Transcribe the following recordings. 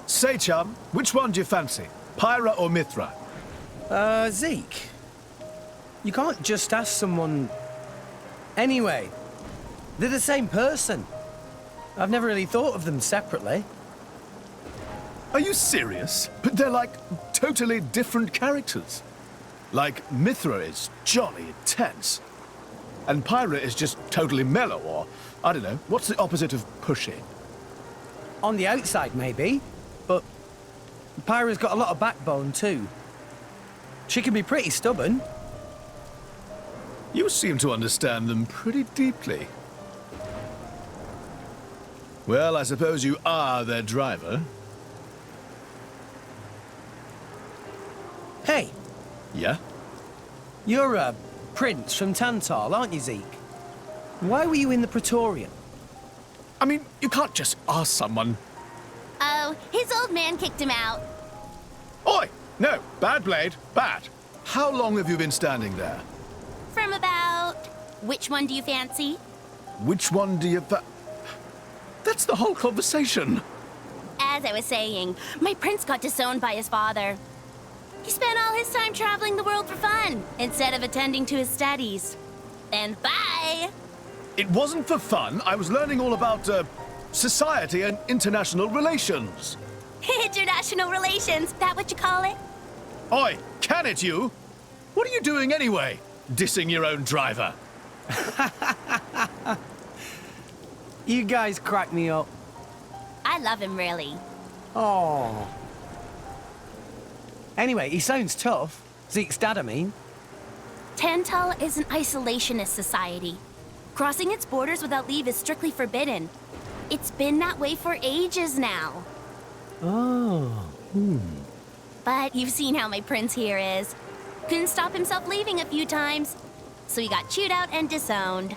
Say, chum, which one do you fancy? Pyra or Mithra? Zeke. You can't just ask someone... Anyway, they're the same person. I've never really thought of them separately. Are you serious? But they're like totally different characters. Like, Mithra is jolly intense. And Pyra is just totally mellow, or, I don't know, what's the opposite of pushy? On the outside, maybe. But Pyra's got a lot of backbone, too. She can be pretty stubborn. You seem to understand them pretty deeply. Well, I suppose you are their driver. Hey, Yeah? you're a prince from Tantal, aren't you, Zeke? Why were you in the Praetorium? I mean, you can't just ask someone. Oh, his old man kicked him out. Oi! No, bad blade, bad. How long have you been standing there? From about... Which one do you fancy? Which one do you... That's the whole conversation. As I was saying, my prince got disowned by his father. He spent all his time traveling the world for fun, instead of attending to his studies. And bye! It wasn't for fun. I was learning all about, society and international relations. International relations, that what you call it? Oi, can it you? What are you doing anyway? Dissing your own driver. You guys crack me up. I love him, really. Oh. Anyway, he sounds tough. Zeke's dad, I mean. Tantal is an isolationist society. Crossing its borders without leave is strictly forbidden. It's been that way for ages now. Oh. But you've seen how my prince here is. Couldn't stop himself leaving a few times, so he got chewed out and disowned.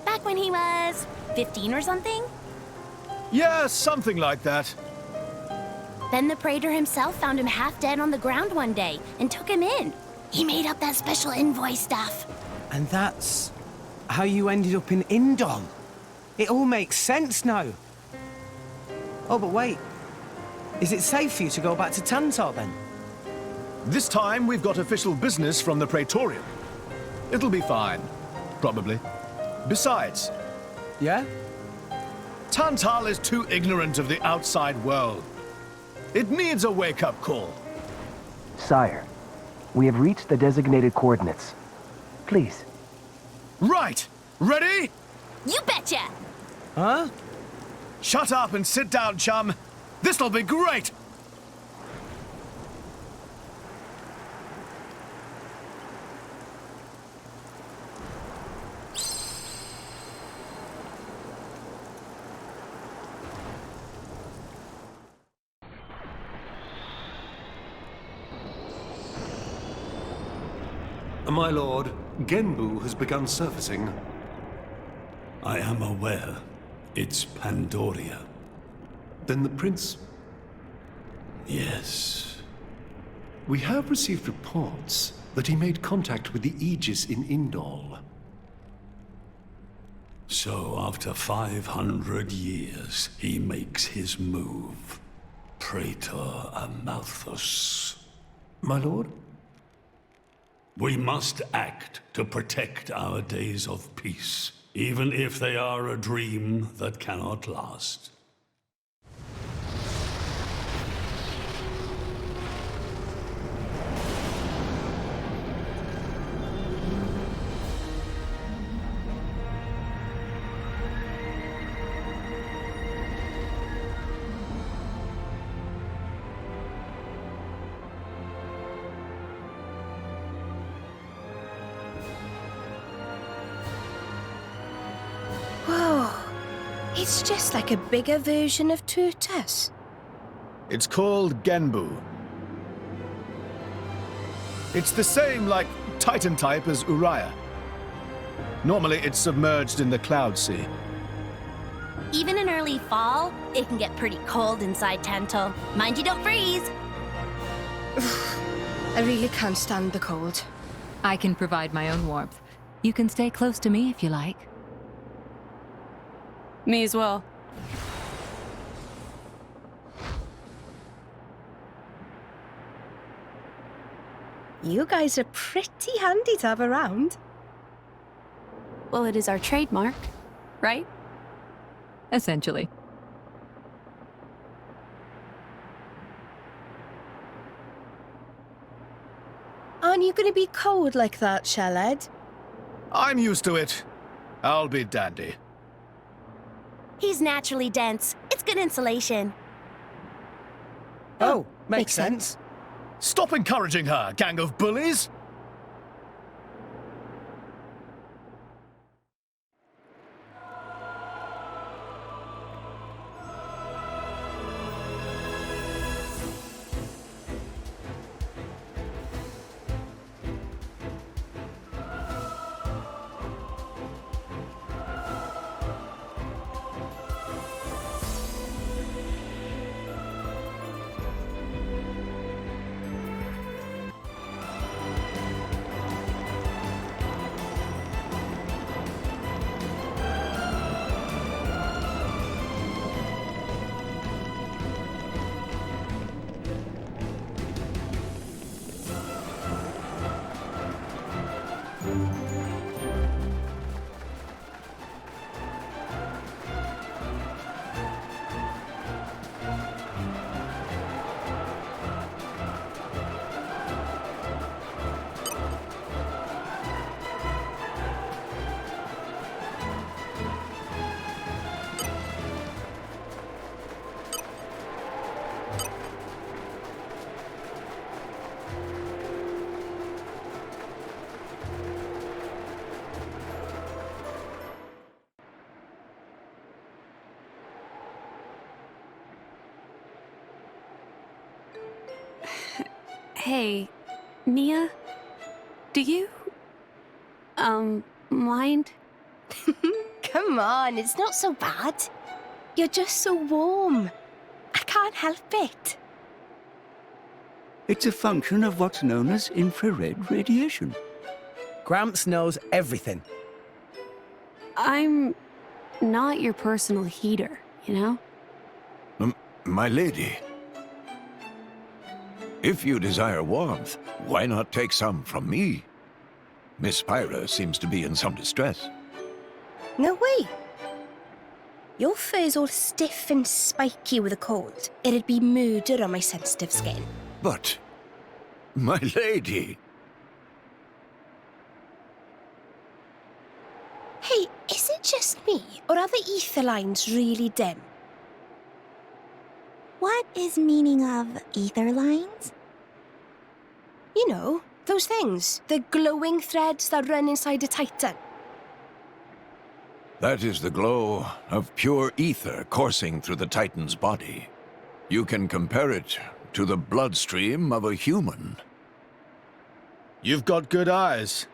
Back when he was 15 or something? Yeah, something like that. Then the praetor himself found him half dead on the ground one day and took him in. He made up that special envoy stuff. And that's how you ended up in Indol. It all makes sense now. Oh, but wait. Is it safe for you to go back to Tantal, then? This time, we've got official business from the Praetorium. It'll be fine. Probably. Besides, Yeah? Tantal is too ignorant of the outside world. It needs a wake-up call. Sire, we have reached the designated coordinates. Please. Right! Ready? You betcha! Huh? Shut up and sit down, chum. This'll be great! My lord, Genbu has begun surfacing. I am aware. It's Pandoria. Then the prince... Yes. We have received reports that he made contact with the Aegis in Indol. So after 500 years, he makes his move. Praetor Amalthus. My lord? We must act to protect our days of peace, even if they are a dream that cannot last. Whoa. It's just like a bigger version of Turtus. It's called Genbu. It's the same, like, Titan type as Uriah. Normally, it's submerged in the Cloud Sea. Even in early fall, it can get pretty cold inside Tantal. Mind you don't freeze! I really can't stand the cold. I can provide my own warmth. You can stay close to me if you like. Me as well. You guys are pretty handy to have around. Well, it is our trademark, right? Essentially. Aren't you going to be cold like that, Shellhead? I'm used to it. I'll be dandy. He's naturally dense. It's good insulation. Oh, makes makes sense. Stop encouraging her, gang of bullies! Hey, Mia? Do you... mind? Come on, it's not so bad. You're just so warm. I can't help it. It's a function of what's known as infrared radiation. Gramps knows everything. I'm not your personal heater, you know? My lady, if you desire warmth, why not take some from me? Miss Pyra seems to be in some distress. No way. Your fur's all stiff and spiky with a cold. It'd be murder on my sensitive skin. But, my lady... Hey, is it just me, or are the ether lines really dim? What is meaning of ether lines? You know, those things. The glowing threads that run inside a titan. That is the glow of pure ether coursing through the Titan's body. You can compare it to the bloodstream of a human. You've got good eyes.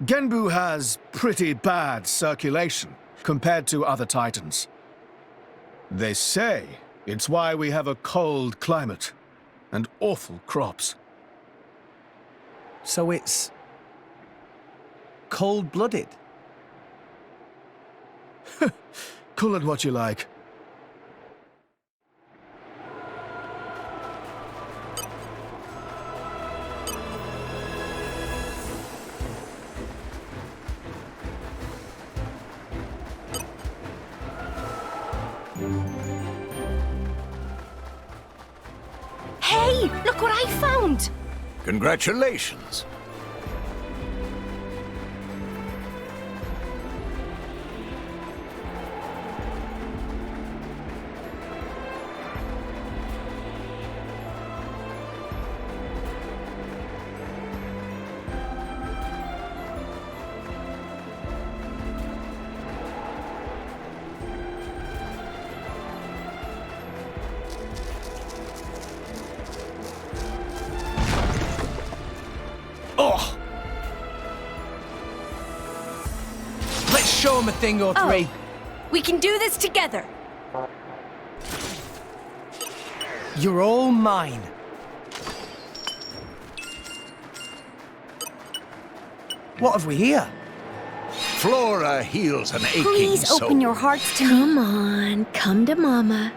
Genbu has pretty bad circulation compared to other Titans. They say it's why we have a cold climate and awful crops. So it's... cold-blooded. Call it what you like. Hey, look what I found! Congratulations. Oh! Let's show him a thing or three. We can do this together. You're all mine. What have we here? Flora heals an aching Please soul. open your hearts to me. Come on, come to Mama.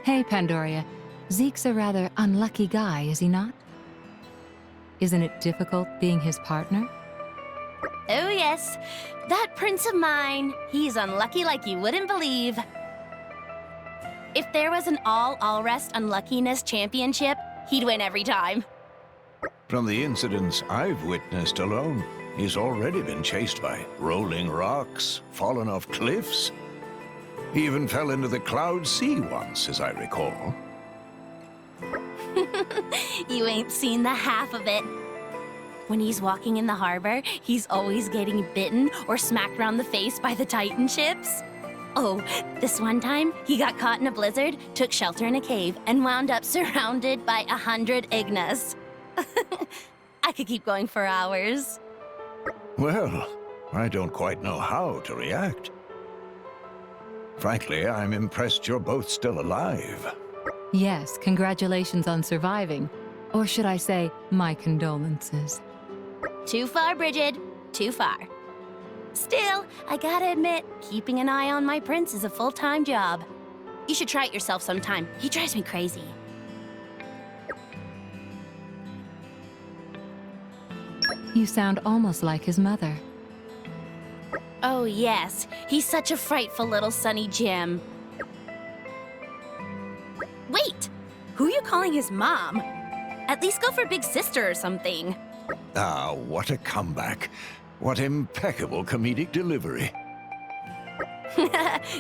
Hey, Pandoria. Zeke's a rather unlucky guy, is he not? Isn't it difficult being his partner? Oh, yes. That prince of mine, he's unlucky like you wouldn't believe. If there was an all-rest unluckiness championship, he'd win every time. From the incidents I've witnessed alone, he's already been chased by rolling rocks, fallen off cliffs. He even fell into the Cloud Sea once, as I recall. You ain't seen the half of it. When he's walking in the harbor, he's always getting bitten or smacked around the face by the Titan ships. Oh, this one time, he got caught in a blizzard, took shelter in a cave, and wound up surrounded by 100 Ignas. I could keep going for hours. Well, I don't quite know how to react. Frankly, I'm impressed you're both still alive. Yes, congratulations on surviving. Or should I say, my condolences. Too far, Bridget. Too far. Still, I gotta admit, keeping an eye on my prince is a full-time job. You should try it yourself sometime. He drives me crazy. You sound almost like his mother. Oh, yes. He's such a frightful little Sonny Jim. Wait! Who are you calling his mom? At least go for big sister or something. Ah, what a comeback. What impeccable comedic delivery.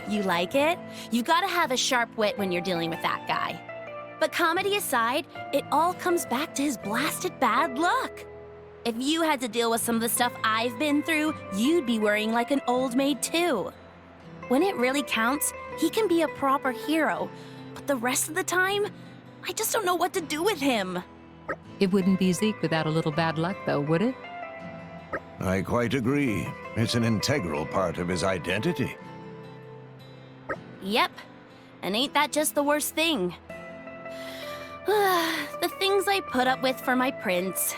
You like it? You've got to have a sharp wit when you're dealing with that guy. But comedy aside, it all comes back to his blasted bad luck. If you had to deal with some of the stuff I've been through, you'd be worrying like an old maid too. When it really counts, he can be a proper hero. But the rest of the time, I just don't know what to do with him. It wouldn't be Zeke without a little bad luck, though, would it? I quite agree. It's an integral part of his identity. Yep. And ain't that just the worst thing? The things I put up with for my prince.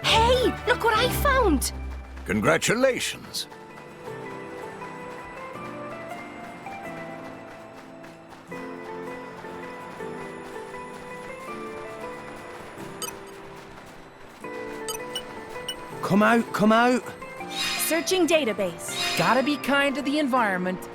Hey, look what I found! Congratulations. Come out, come out. Searching database. Gotta be kind to the environment.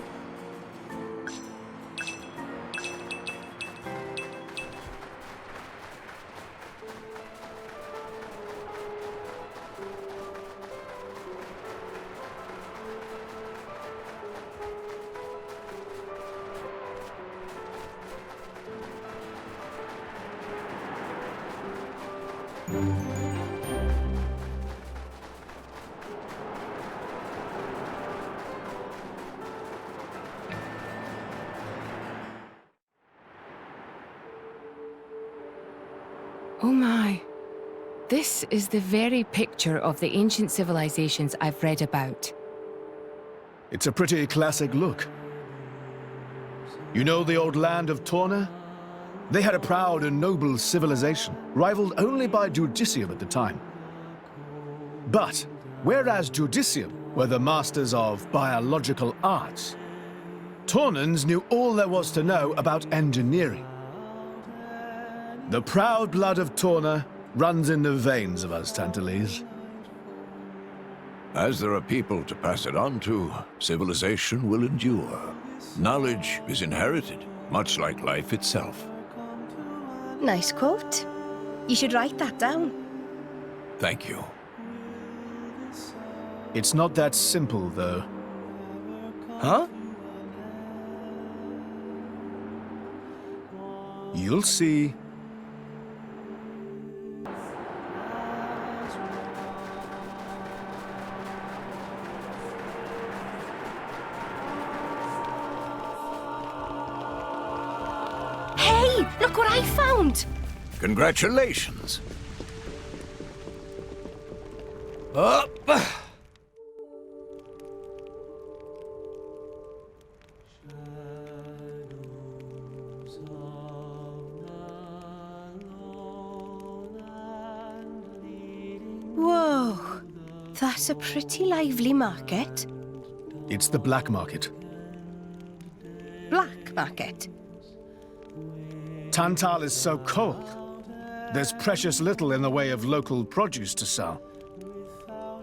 Oh my. This is the very picture of the ancient civilizations I've read about. It's a pretty classic look. You know the old land of Torna? They had a proud and noble civilization, rivaled only by Judicium at the time. But, whereas Judicium were the masters of biological arts, Tornans knew all there was to know about engineering. The proud blood of Torna runs in the veins of us Tantalese. As there are people to pass it on to, civilization will endure. Knowledge is inherited, much like life itself. Nice quote. You should write that down. Thank you. It's not that simple, though. Huh? You'll see. Hey, look what I found! Congratulations. Up! looks a pretty lively market. It's the black market. Black market? Tantal is so cold. There's precious little in the way of local produce to sell.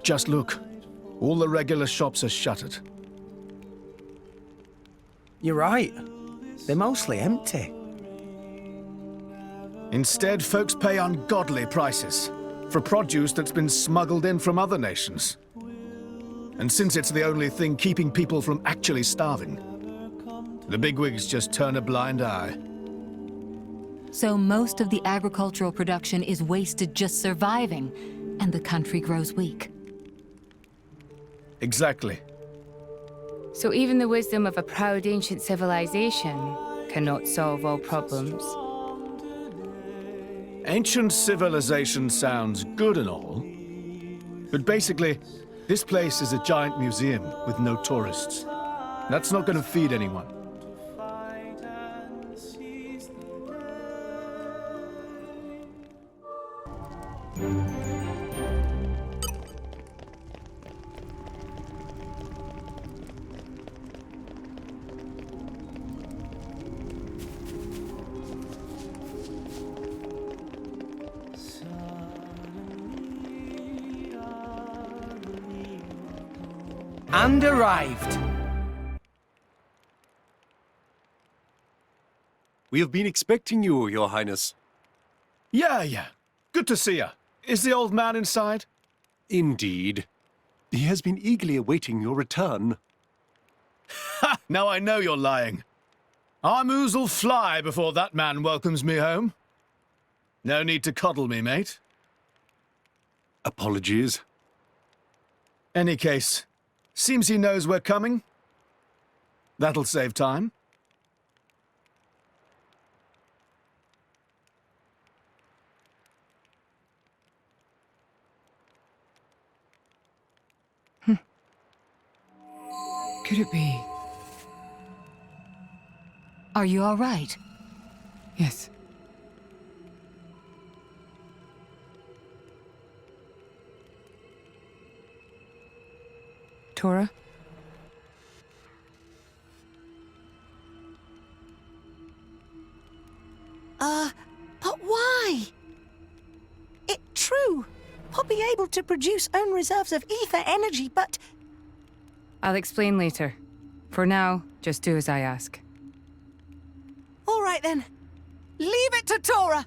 Just look. All the regular shops are shuttered. You're right. They're mostly empty. Instead, folks pay ungodly prices for produce that's been smuggled in from other nations. And since it's the only thing keeping people from actually starving, the bigwigs just turn a blind eye. So most of the agricultural production is wasted just surviving, and the country grows weak. Exactly. So even the wisdom of a proud ancient civilization cannot solve all problems. Ancient civilization sounds good and all, but basically, this place is a giant museum with no tourists. That's not going to feed anyone. And arrived. We have been expecting you, Your Highness. Yeah. Good to see ya. Is the old man inside? Indeed. He has been eagerly awaiting your return. Ha! Now I know you're lying. Our moos'll fly before that man welcomes me home. No need to coddle me, mate. Apologies. Any case, seems he knows we're coming. That'll save time. Could it be? Are you all right? Yes. Tora? But why? It's true. We'll be able to produce own reserves of ether energy, but... I'll explain later. For now, just do as I ask. All right then. Leave it to Tora.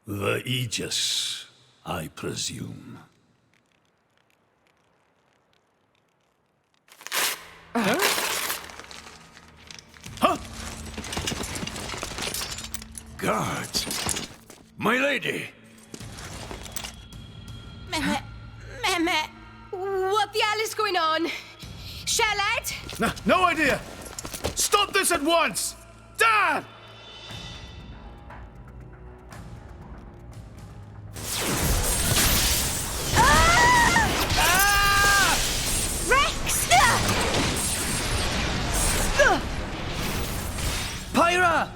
The Aegis, I presume. Guards! My lady! Mehmet, what the hell is going on? Charlotte? No idea! Stop this at once! Dad! Rex! Pyra!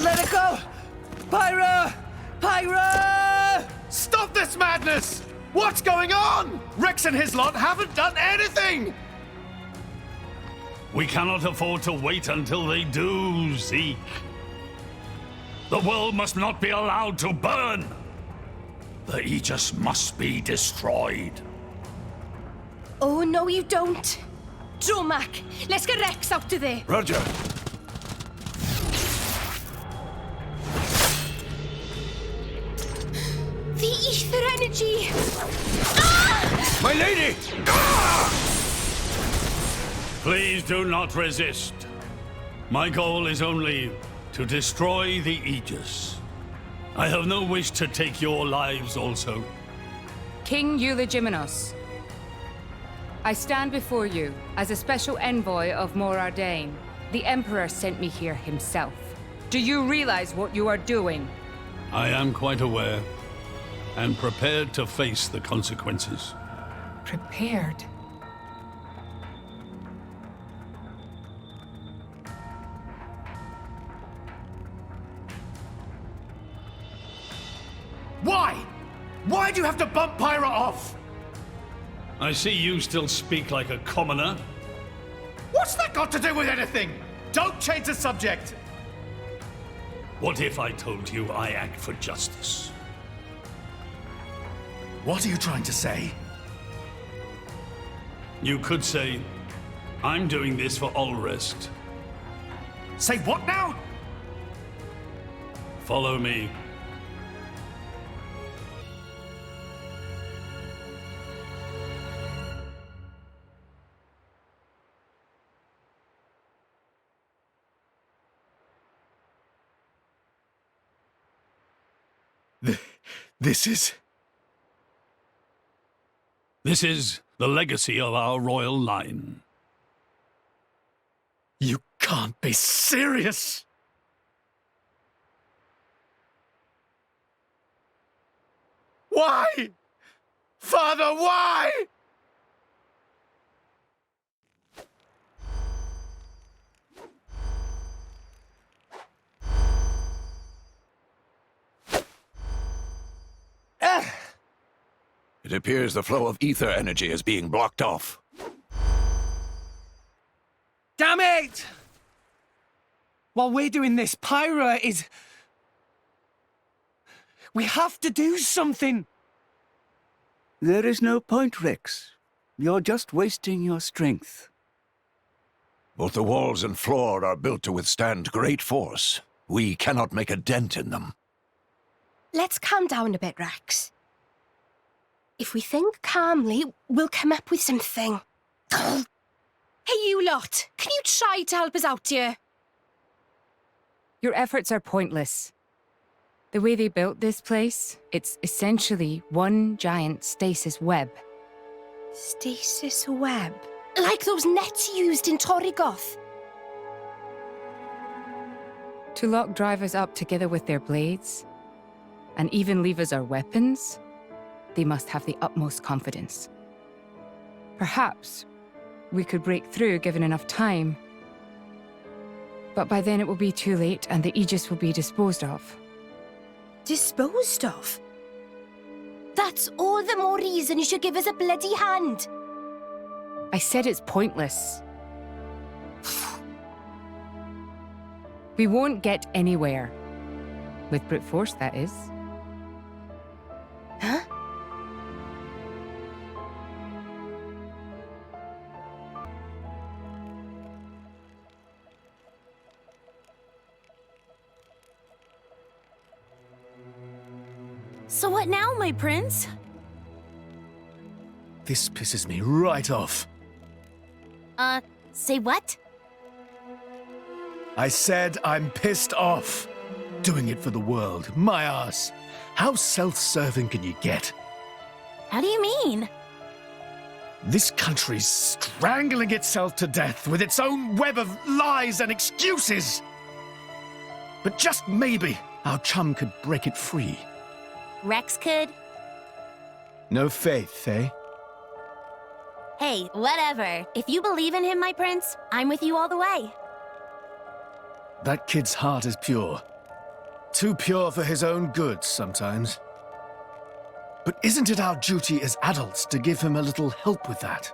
Let it go! Pyra! Pyra! Stop this madness! What's going on? Rex and his lot haven't done anything! We cannot afford to wait until they do, Zeke. The world must not be allowed to burn. The Aegis must be destroyed. Oh, no, you don't. Dromac, let's get Rex out of there. Roger. The ether energy. My My lady! Please do not resist. My goal is only to destroy the Aegis. I have no wish to take your lives also. King Eulegimenos, I stand before you as a special envoy of Morardain. The Emperor sent me here himself. Do you realize what you are doing? I am quite aware, and prepared to face the consequences. Prepared? Why? Why do you have to bump Pyra off? I see you still speak like a commoner. What's that got to do with anything? Don't change the subject. What if I told you I act for justice? What are you trying to say? You could say, I'm doing this for Ulrist. Say what now? Follow me. This is... This is the legacy of our royal line. You can't be serious! Why? Father, why? It appears the flow of ether energy is being blocked off. Damn it! While we're doing this, Pyra is... We have to do something! There is no point, Rex. You're just wasting your strength. Both the walls and floor are built to withstand great force. We cannot make a dent in them. Let's calm down a bit, Rex. If we think calmly, we'll come up with something. Hey, you lot! Can you try to help us out here? Your efforts are pointless. The way they built this place, it's essentially one giant stasis web. Stasis web? Like those nets used in Torrigoth? To lock drivers up together with their blades, and even leave us our weapons, they must have the utmost confidence. Perhaps we could break through given enough time. But by then it will be too late and the Aegis will be disposed of. Disposed of? That's all the more reason you should give us a bloody hand. I said it's pointless. We won't get anywhere. With brute force, that is. Huh? So what now, my prince? This pisses me right off. Say what? I said I'm pissed off. Doing it for the world, my ass. How self-serving can you get? How do you mean? This country's strangling itself to death with its own web of lies and excuses. But just maybe our chum could break it free. Rex could? No faith, eh? Hey, whatever. If you believe in him, my prince, I'm with you all the way. That kid's heart is pure. Too pure for his own good sometimes. But isn't it our duty as adults to give him a little help with that?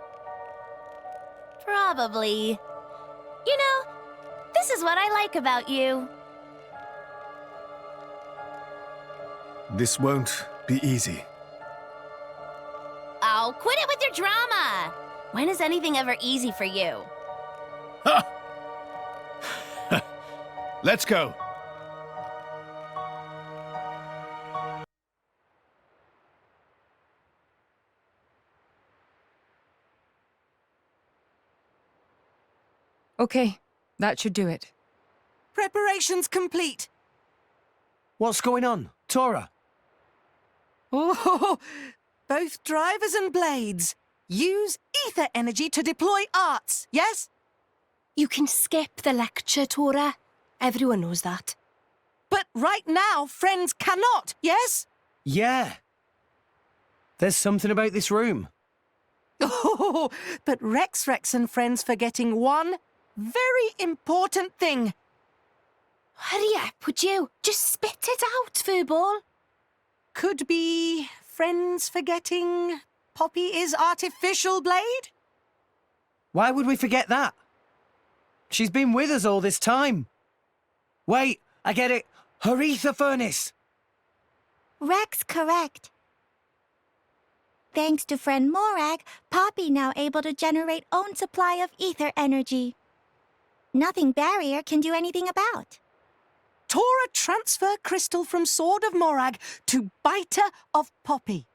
Probably. You know, this is what I like about you. This won't be easy. Oh, quit it with your drama! When is anything ever easy for you? Ha! Let's go. Okay, that should do it. Preparations complete. What's going on? Tora? Oh, both drivers and blades. Use ether energy to deploy arts, yes? You can skip the lecture, Tora. Everyone knows that. But right now, friends cannot, yes? Yeah. There's something about this room. Oh, but Rex and friends forgetting one very important thing. Hurry up, would you? Just spit it out, Furball. Could be friends forgetting Poppy is artificial blade? Why would we forget that? She's been with us all this time. Wait, I get it. Her ether furnace. Rex correct. Thanks to friend Morag, Poppy now able to generate own supply of ether energy. Nothing barrier can do anything about. Tora transfer crystal from Sword of Morag to Biter of Poppy.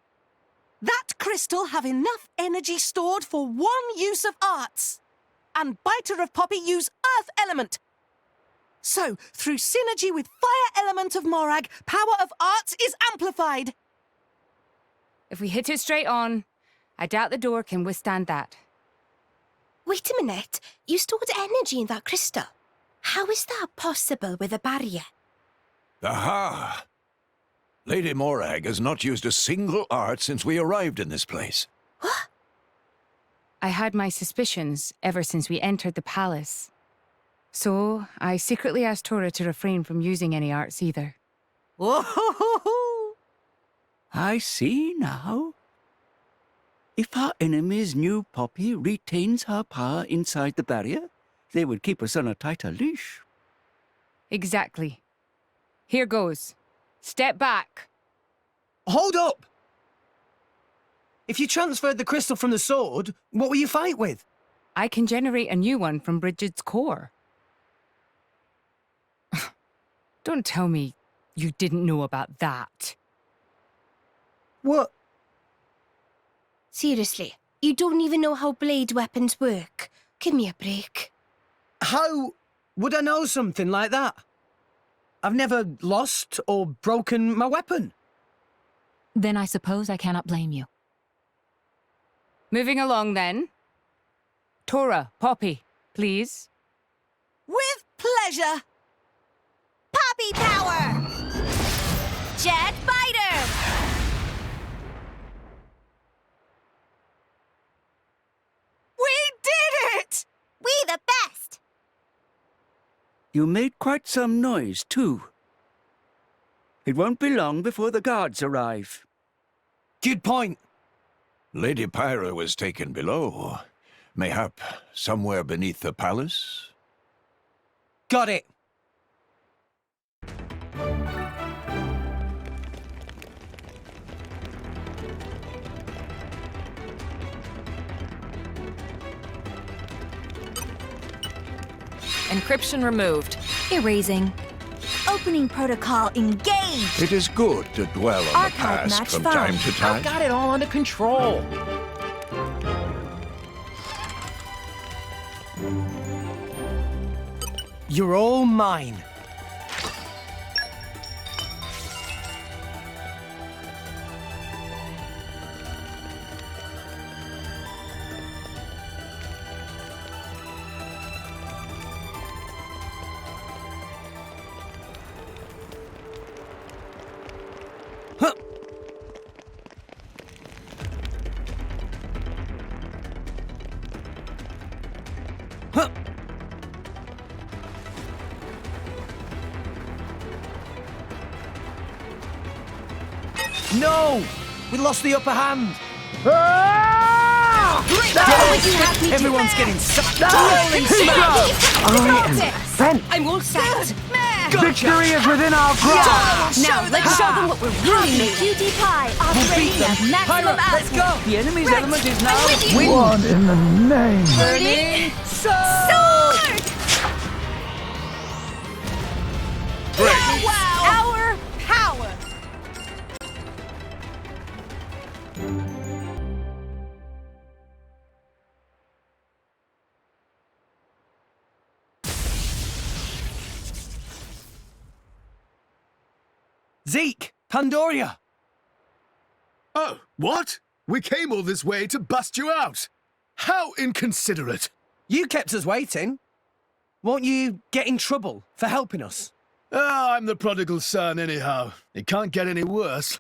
That crystal have enough energy stored for one use of arts. And Biter of Poppy use Earth element. So, through synergy with Fire element of Morag, power of arts is amplified. If we hit it straight on, I doubt the door can withstand that. Wait a minute. You stored energy in that crystal. How is that possible with a barrier? Aha! Lady Morag has not used a single art since we arrived in this place. What? I had my suspicions ever since we entered the palace. So, I secretly asked Tora to refrain from using any arts either. Whoa! I see now. If our enemies knew Poppy retains her power inside the barrier, they would keep us on a tighter leash. Exactly. Here goes. Step back. Hold up! If you transferred the crystal from the sword, what will you fight with? I can generate a new one from Bridget's core. Don't tell me you didn't know about that. What? Seriously, you don't even know how blade weapons work. Give me a break. How would I know something like that? I've never lost or broken my weapon. Then I suppose I cannot blame you. Moving along then. Tora, Poppy, please. With pleasure. Poppy power! Jet Biter! We did it! We the best! You made quite some noise, too. It won't be long before the guards arrive. Good point. Lady Pyra was taken below. Mayhap somewhere beneath the palace? Got it. Encryption removed. Erasing. Opening protocol engaged. It is good to dwell on the Archive past match from found. time to time. I've got it all under control. You're all mine. No! We lost the upper hand. Everyone's getting sucked into rolling smash. I'm all set. Victory is within our grasp! Now, let's show them what we're really made of. QT Pie operating at maximum Let's output. go! The enemy's element is now What in the name? Burning Sword! Our power! Zeke! Pandoria! Oh, what? We came all this way to bust you out. How inconsiderate. You kept us waiting. Won't you get in trouble for helping us? Ah, I'm the prodigal son anyhow. It can't get any worse.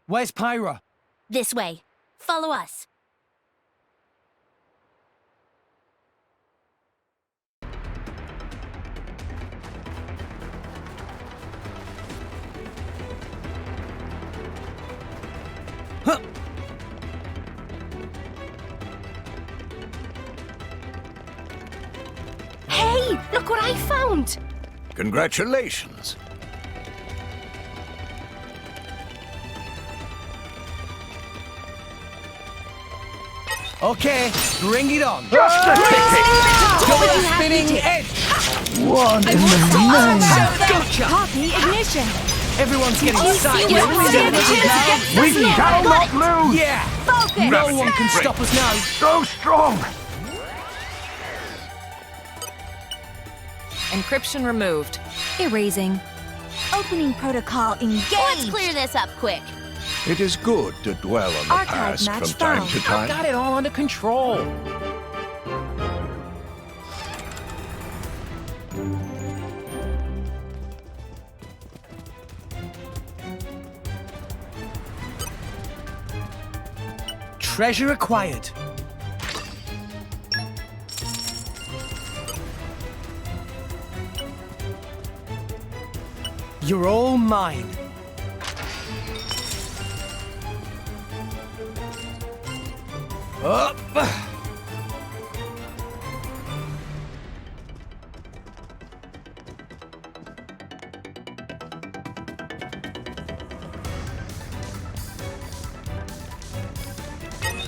Where's Pyra? This way. Follow us. Huh. Hey, look what I found! Congratulations. Okay, bring it on. Just a Double spinning edge. One in the nine. Gotcha. Poppy ignition. Everyone's getting You excited. see what we're doing against We us now? shall not lose. Yeah. Focus. No one can stop us now. So strong. Encryption removed. Erasing. Opening protocol engaged. Let's clear this up quick. It is good to dwell on the Archive past match from time found. to time. I've got it all under control. Treasure acquired. You're all mine. Up.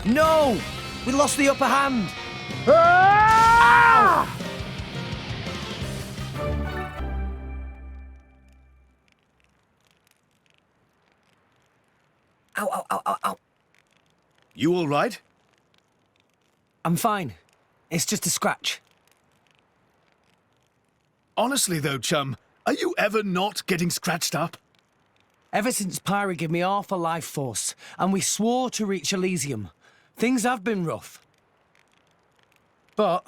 No! We lost the upper hand. Ow! Ow, ow, ow, ow, ow. You all right? I'm fine. It's just a scratch. Honestly though, chum, are you ever not getting scratched up? Ever since Pyra gave me half a life force, and we swore to reach Elysium, things have been rough. But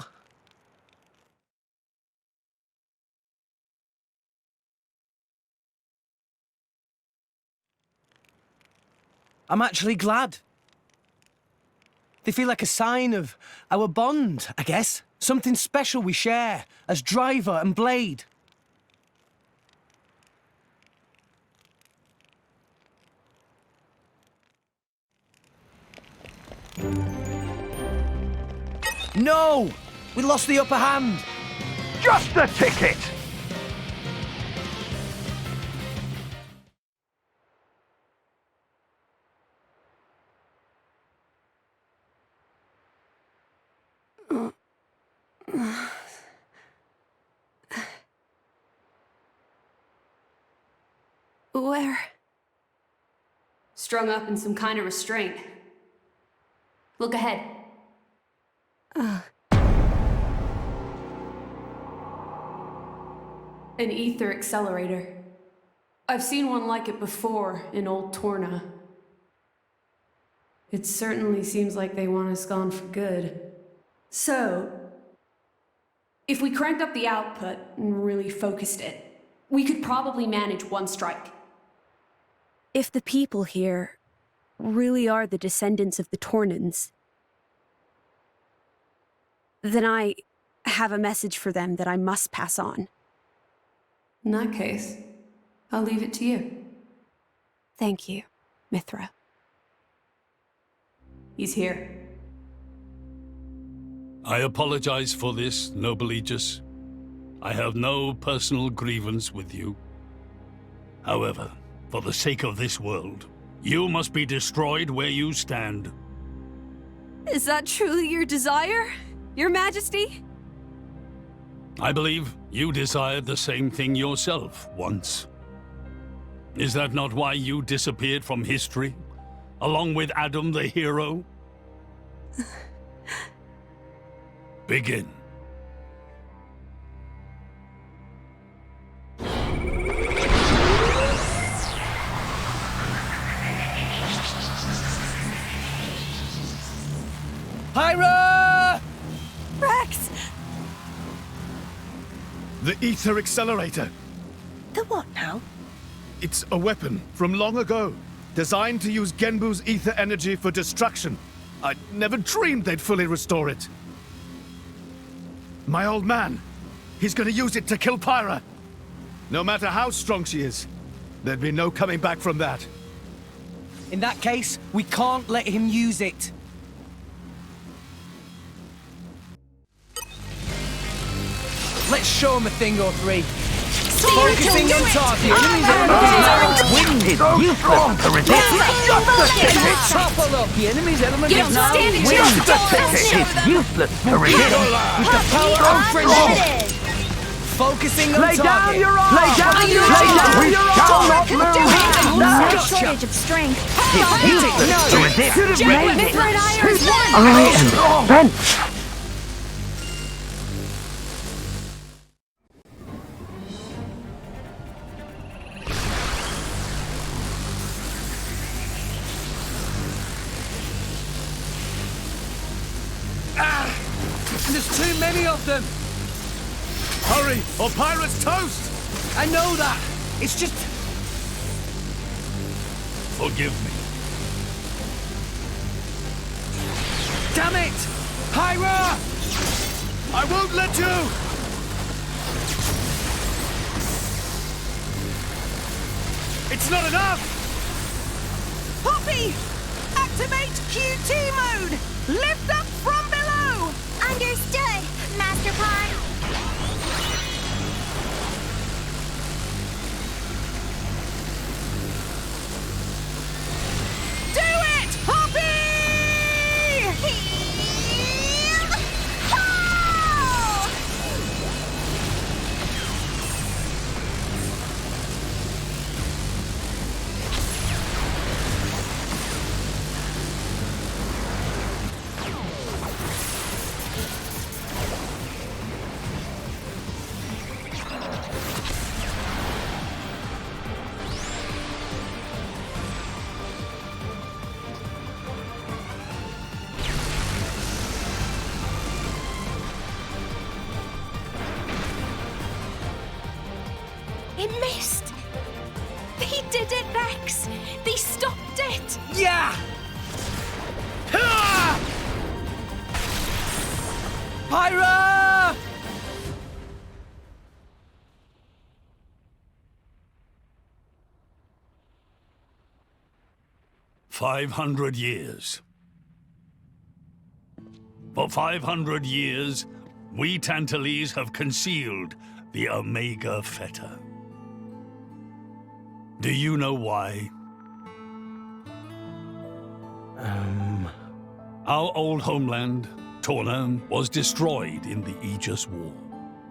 I'm actually glad. They feel like a sign of our bond, I guess. Something special we share as driver and blade. No! We lost the upper hand. Just a ticket. Where? Strung up in some kind of restraint. Look ahead. An ether accelerator. I've seen one like it before in Old Torna. It certainly seems like they want us gone for good. So, if we cranked up the output and really focused it, we could probably manage one strike. If the people here really are the descendants of the Tornans, then I have a message for them that I must pass on. In that case, I'll leave it to you. Thank you, Mithra. He's here. I apologize for this, noble Aegis. I have no personal grievance with you. However, for the sake of this world, you must be destroyed where you stand. Is that truly your desire, Your Majesty? I believe you desired the same thing yourself once. Is that not why you disappeared from history, along with Adam the hero? Begin. ether accelerator. The what now? It's a weapon from long ago, designed to use Genbu's ether energy for destruction. I never dreamed they'd fully restore it. My old man, he's gonna use it to kill Pyra. No matter how strong she is, there'd be no coming back from that. In that case, we can't let him use it. Let's show him a thing or three. Focusing on target. Wind is useless to resist. Topple up. The enemy's element is now wind. Wind is useless to resist. With the power of friendship. Focusing on Lay target. down your arms. Lay down your arms. We shall not move. No shortage of strength. It's useless to resist. Should have made it. Mithrite iron is one. I am bent. There's too many of them. Hurry, or Pyra's toast! I know that. It's just... Forgive me. Damn it! Pyra! I won't let you! It's not enough! Poppy! Activate QT mode! Lift up from below! Understood, Master Pawn. Do it, Poppy! It missed. They did it, Rex. They stopped it. Yeah! Pyra! $500 For 500 years, we Tantalese have concealed the Omega Feta. Do you know why? Our old homeland, Torna, was destroyed in the Aegis War.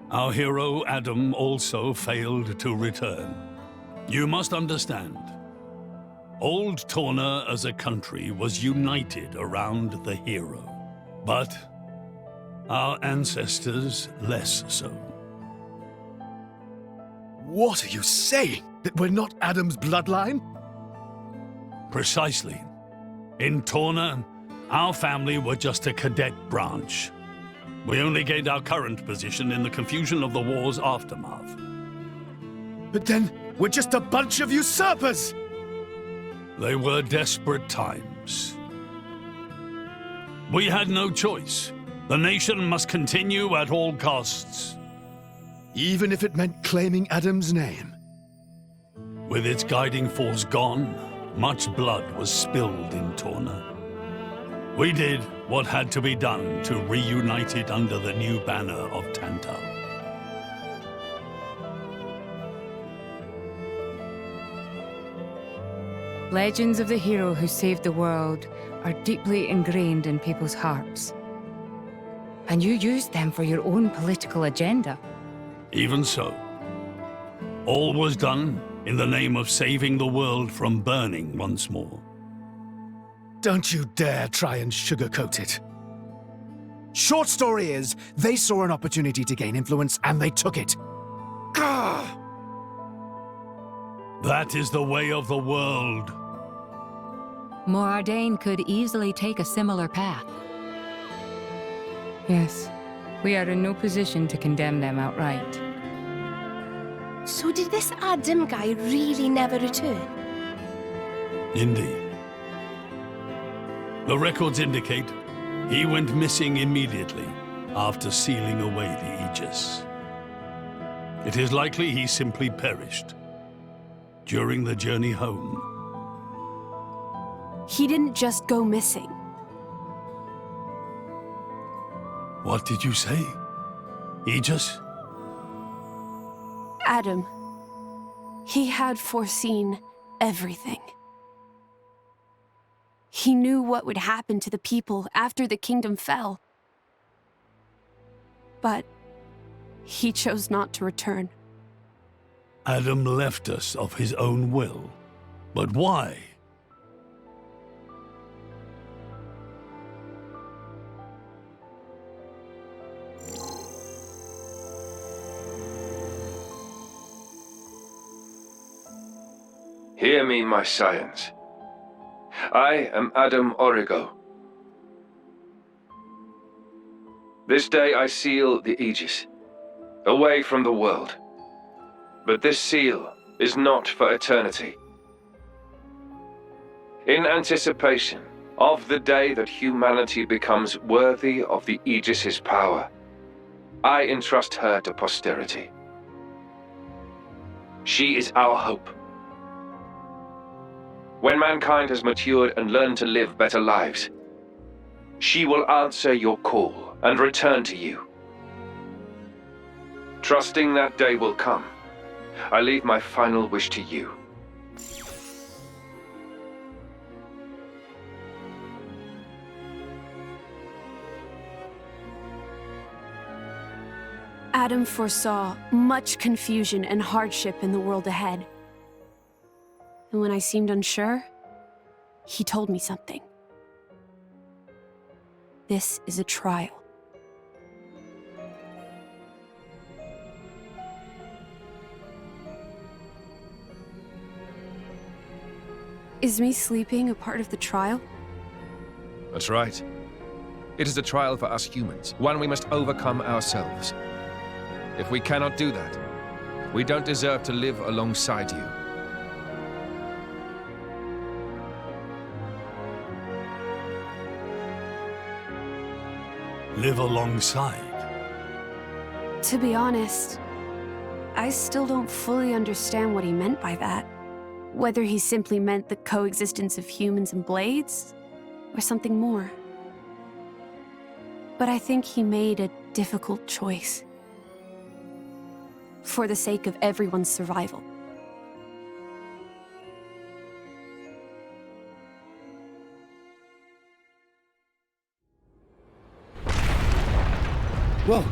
Our hero, Adam, also failed to return. You must understand, old Torna as a country was united around the hero. But our ancestors less so. What are you saying? That we're not Adam's bloodline? Precisely. In Torna, our family were just a cadet branch. We only gained our current position in the confusion of the war's aftermath. But then, we're just a bunch of usurpers! They were desperate times. We had no choice. The nation must continue at all costs. Even if it meant claiming Adam's name? With its guiding force gone, much blood was spilled in Torna. We did what had to be done to reunite it under the new banner of Tantal. Legends of the hero who saved the world are deeply ingrained in people's hearts. And you used them for your own political agenda. Even so, all was done in the name of saving the world from burning once more. Don't you dare try and sugarcoat it. Short story is, they saw an opportunity to gain influence and they took it. Gah! That is the way of the world. Morardain could easily take a similar path. Yes, we are in no position to condemn them outright. So did this Adam guy really never return? Indeed. The records indicate he went missing immediately after sealing away the Aegis. It is likely he simply perished during the journey home. He didn't just go missing. What did you say? Aegis? Adam. He had foreseen everything. He knew what would happen to the people after the kingdom fell. But he chose not to return. Adam left us of his own will. But why? Hear me, my scions. I am Adam Origo. This day I seal the Aegis, away from the world. But this seal is not for eternity. In anticipation of the day that humanity becomes worthy of the Aegis's power, I entrust her to posterity. She is our hope. When mankind has matured and learned to live better lives, she will answer your call and return to you. Trusting that day will come, I leave my final wish to you. Adam foresaw much confusion and hardship in the world ahead. And when I seemed unsure, he told me something. This is a trial. Is me sleeping a part of the trial? That's right. It is a trial for us humans, one we must overcome ourselves. If we cannot do that, we don't deserve to live alongside you. Live alongside? To be honest, I still don't fully understand what he meant by that. Whether he simply meant the coexistence of humans and blades, or something more. But I think he made a difficult choice. For the sake of everyone's survival. Whoa!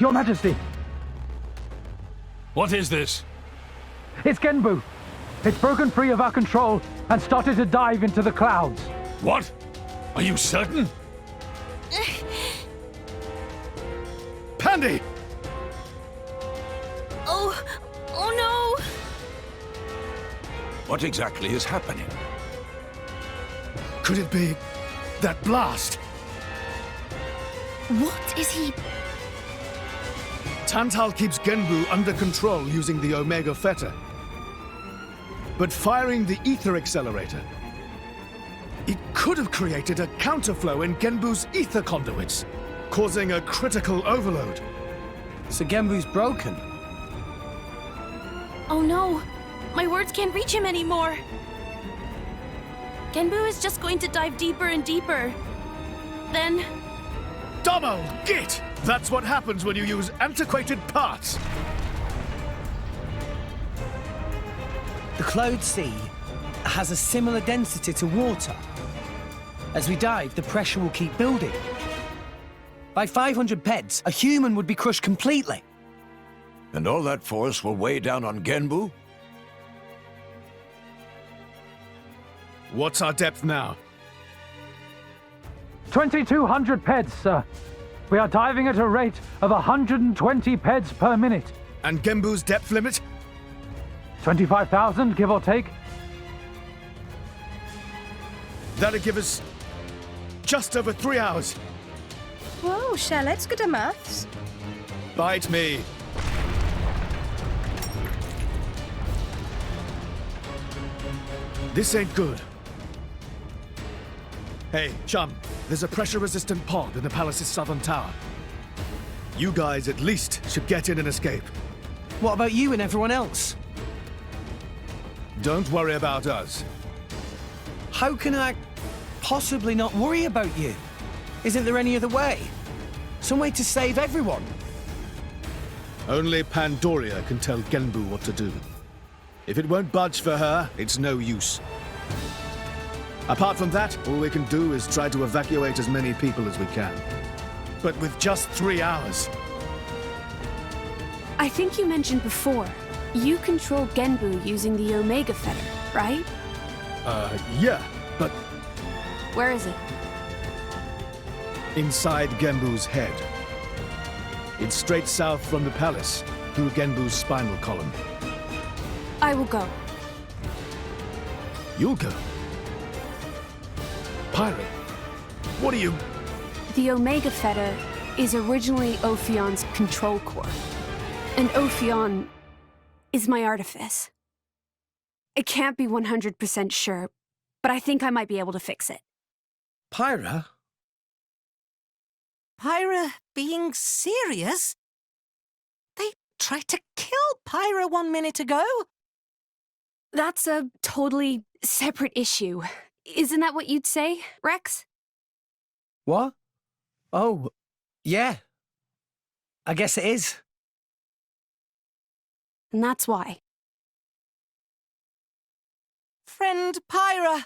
Your Majesty! What is this? It's Genbu! It's broken free of our control and started to dive into the clouds. What? Are you certain? Pandy! Oh no! What exactly is happening? Could it be that blast? What is he? Tantal keeps Genbu under control using the Omega Fetter. But firing the ether accelerator, it could have created a counterflow in Genbu's ether conduits, causing a critical overload. So Genbu's broken? Oh no! My words can't reach him anymore! Genbu is just going to dive deeper and deeper. Then... Domo, git! That's what happens when you use antiquated parts. The Cloud Sea has a similar density to water. As we dive, the pressure will keep building. By 500 peds, a human would be crushed completely. And all that force will weigh down on Genbu? What's our depth now? 2,200 peds, sir. We are diving at a rate of 120 peds per minute. And Genbu's depth limit? 25,000, give or take. That'll give us just over 3 hours. Whoa, Shell, let's go to maths. Bite me. This ain't good. Hey, chum, there's a pressure-resistant pod in the palace's southern tower. You guys at least should get in and escape. What about you and everyone else? Don't worry about us. How can I possibly not worry about you? Isn't there any other way? Some way to save everyone? Only Pandoria can tell Genbu what to do. If it won't budge for her, it's no use. Apart from that, all we can do is try to evacuate as many people as we can. But with just 3 hours. I think you mentioned before, you control Genbu using the Omega Fetter, right? Yeah, but Where is it? inside Genbu's head. It's straight south from the palace, through Genbu's spinal column. I will go. You'll go. Pirate, what are you... The Omega Fetter is originally Ophion's control core. And Ophion is my artifice. I can't be 100% sure, but I think I might be able to fix it. Pyra? Pyra being serious? They tried to kill Pyra 1 minute ago. That's a totally separate issue. Isn't that what you'd say, Rex? What? Oh, yeah. I guess it is. And that's why. Friend Pyra.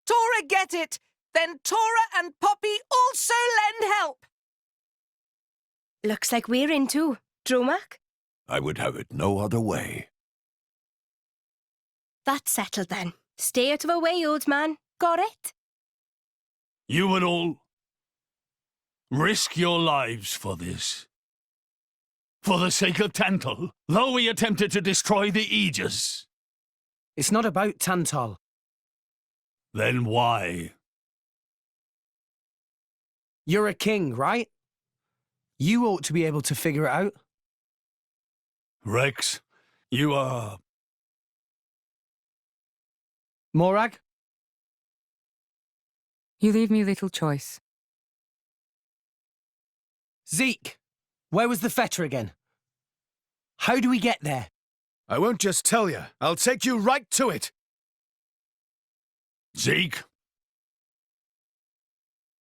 Tora get it! Then Tora and Poppy also lend help! Looks like we're in too. Dromak? I would have it no other way. That's settled then. Stay out of our way, old man. Got it? You would all risk your lives for this. For the sake of Tantal, though we attempted to destroy the Aegis. It's not about Tantal. Then why? You're a king, right? You ought to be able to figure it out. Rex, you are... Morag? You leave me little choice. Zeke, where was the fetter again? How do we get there? I won't just tell you. I'll take you right to it. Zeke?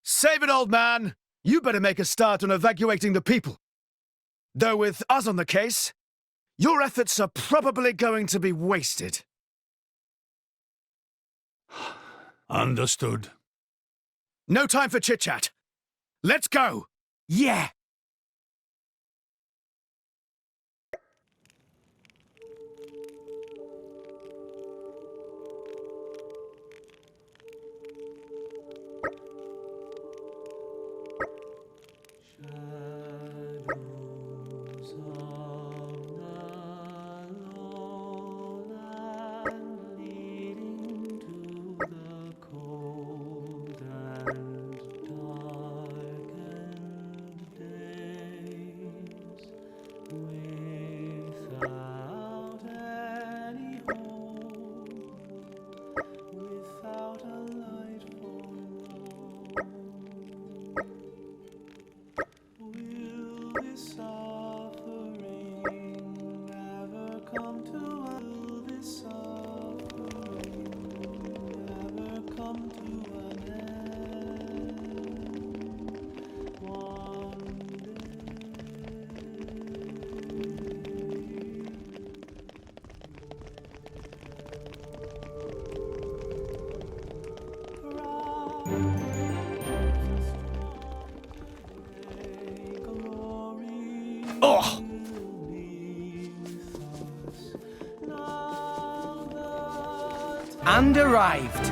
Save it, old man. You better make a start on evacuating the people. Though with us on the case, your efforts are probably going to be wasted. Understood. No time for chit-chat. Let's go! Yeah! Oh! And arrived.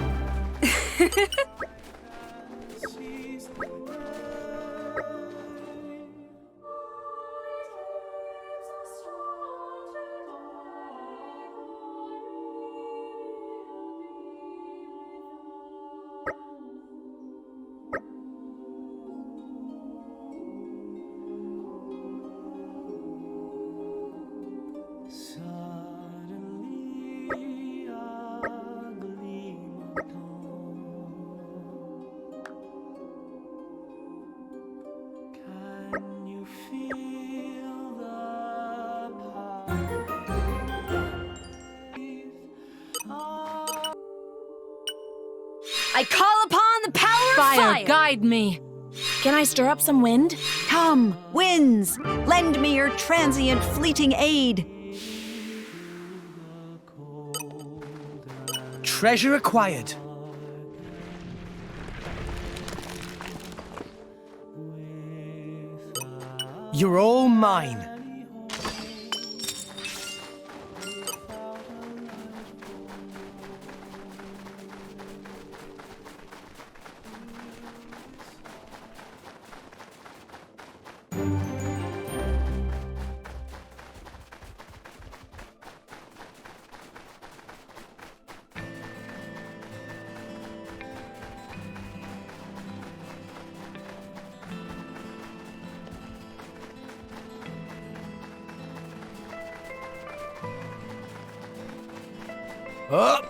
I call upon the power of fire! Guide me! Can I stir up some wind? Come, winds, lend me your transient fleeting aid. Treasure acquired. You're all mine. Up!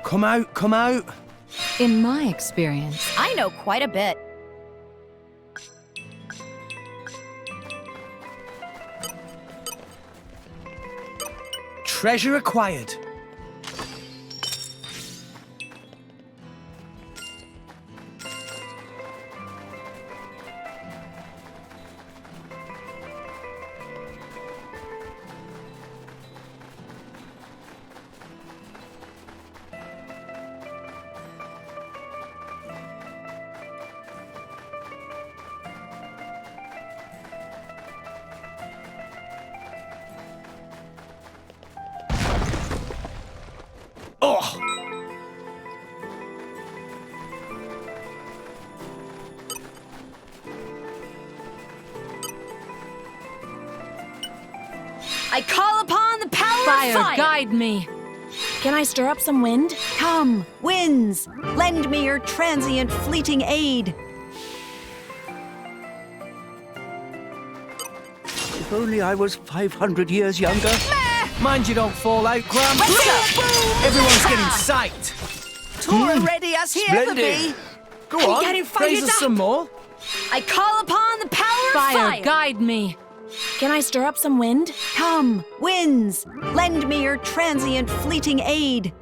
Come out, come out! In my experience, I know quite a bit. Treasure acquired. Oh! I call upon the power of fire! Guide me! Can I stir up some wind? Come, winds, lend me your transient fleeting aid. If only I was 500 years younger. Mind you don't fall out, Graham. Look out! Everyone's getting sight. Tora ready as he ever be. Go on, getting fired praise us up. some more. I call upon the power of fire! Guide me! Can I stir up some wind? Come, winds, lend me your transient fleeting aid.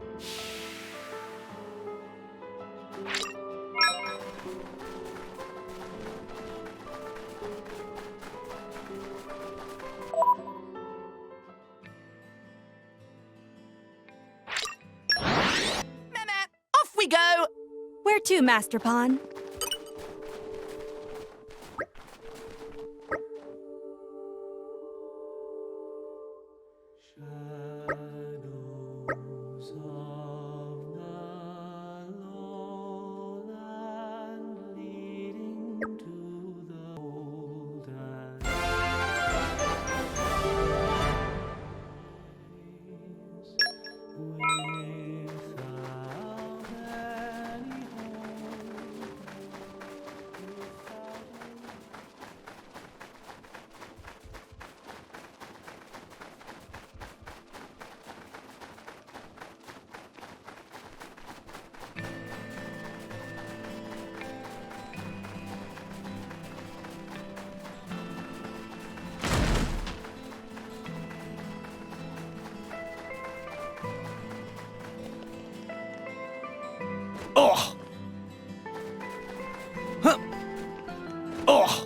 Off we go! Where to, Master Pawn? Oh! Huh. Oh!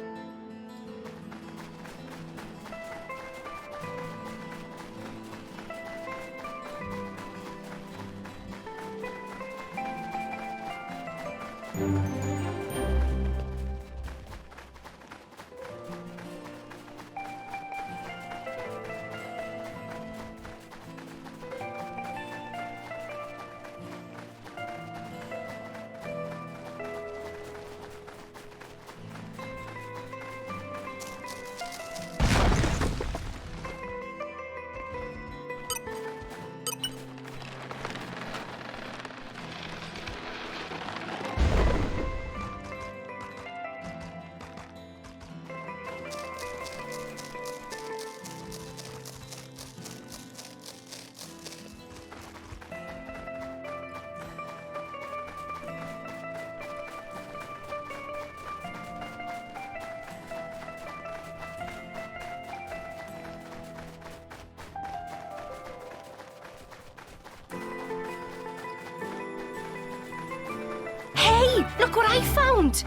look what I found!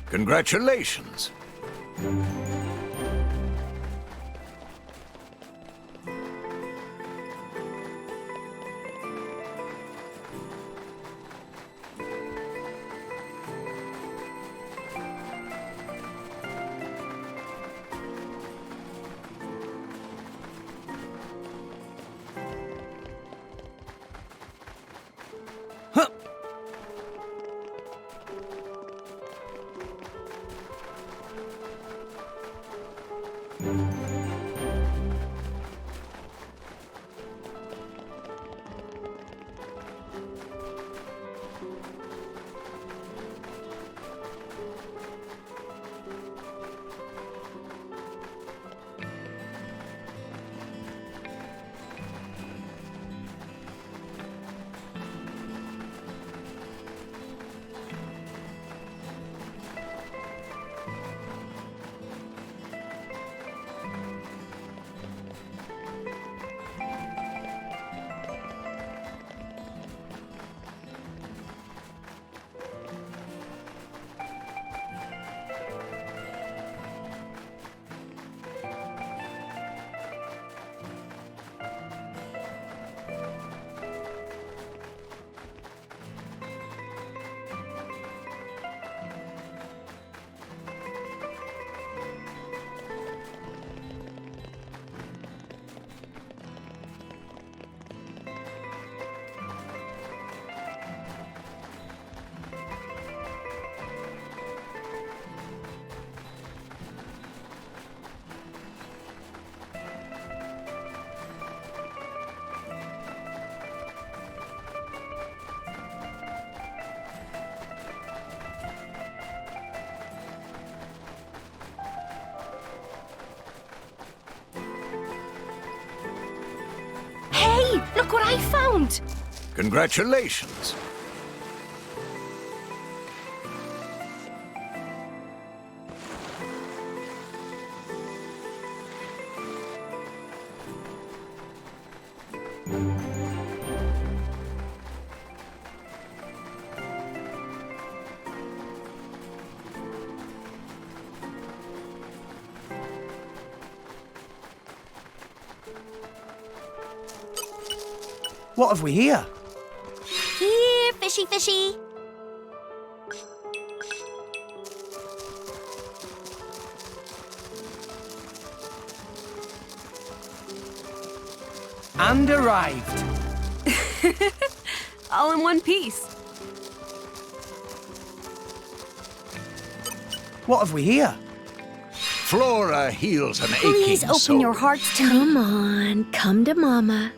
Congratulations. Hey, look what I found! Congratulations. What have we here? Here, fishy fishy. And arrived. All in one piece. What have we here? Flora heals an aching Please open soul. your hearts to me. Come on, come to Mama.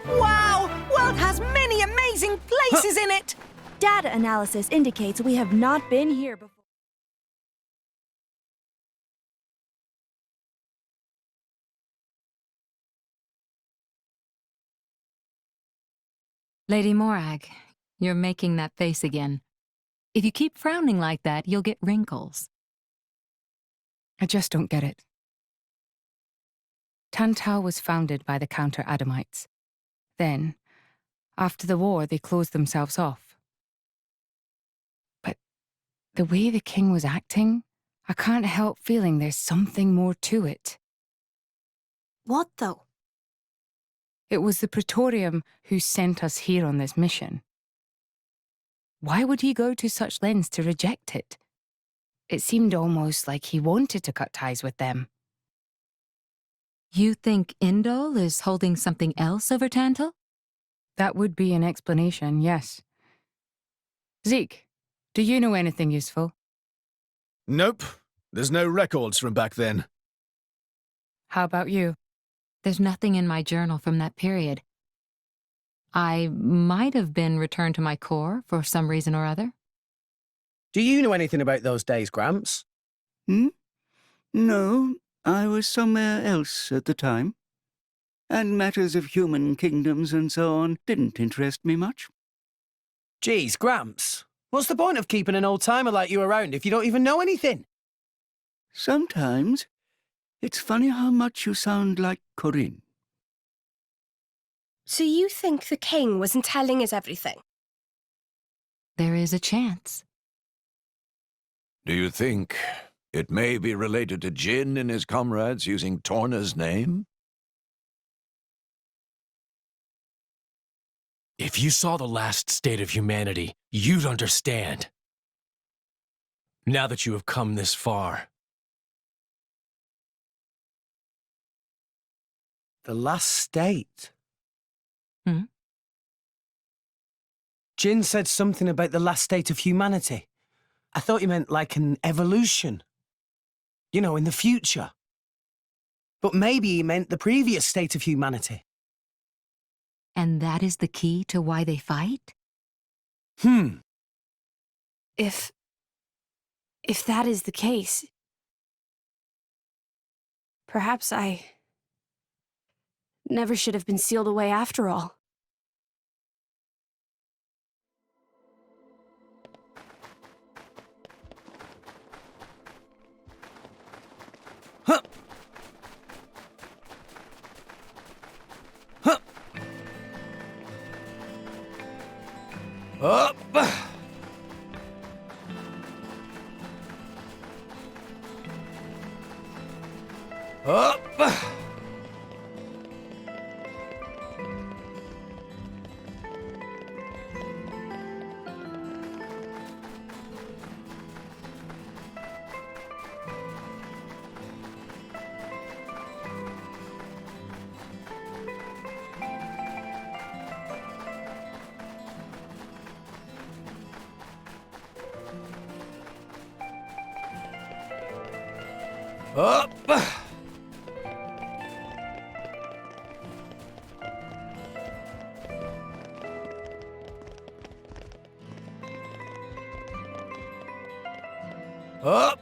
Wow! World has many amazing places in it! Data analysis indicates we have not been here before. Lady Morag, you're making that face again. If you keep frowning like that, you'll get wrinkles. I just don't get it. Tantal was founded by the Counter-Adamites. Then, after the war, they closed themselves off. But the way the king was acting, I can't help feeling there's something more to it. What though? It was the Praetorium who sent us here on this mission. Why would he go to such lengths to reject it? It seemed almost like he wanted to cut ties with them. You think Indol is holding something else over Tantal? That would be an explanation, yes. Zeke, do you know anything useful? Nope. There's no records from back then. How about you? There's nothing in my journal from that period. I might have been returned to my core for some reason or other. Do you know anything about those days, Gramps? No, I was somewhere else at the time. And matters of human kingdoms and so on didn't interest me much. Geez, Gramps, what's the point of keeping an old-timer like you around if you don't even know anything? Sometimes it's funny how much you sound like Corinne. So you think the king wasn't telling us everything? There is a chance. Do you think it may be related to Jin and his comrades using Torna's name? If you saw the last state of humanity, you'd understand. Now that you have come this far. The last state? Hmm? Jin said something about the last state of humanity. I thought you meant like an evolution. You know, in the future. But maybe he meant the previous state of humanity. And that is the key to why they fight? If that is the case, perhaps I never should have been sealed away after all. Huh. Huh. Up. Up. Up. Up.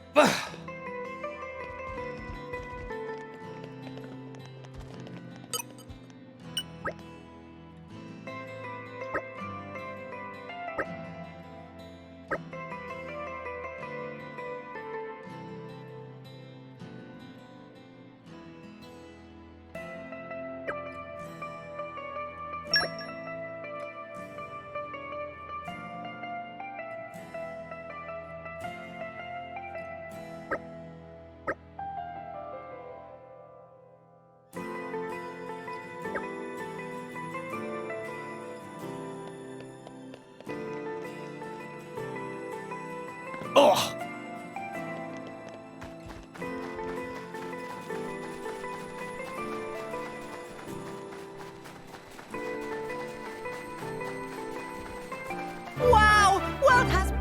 Oh! Wow! World has...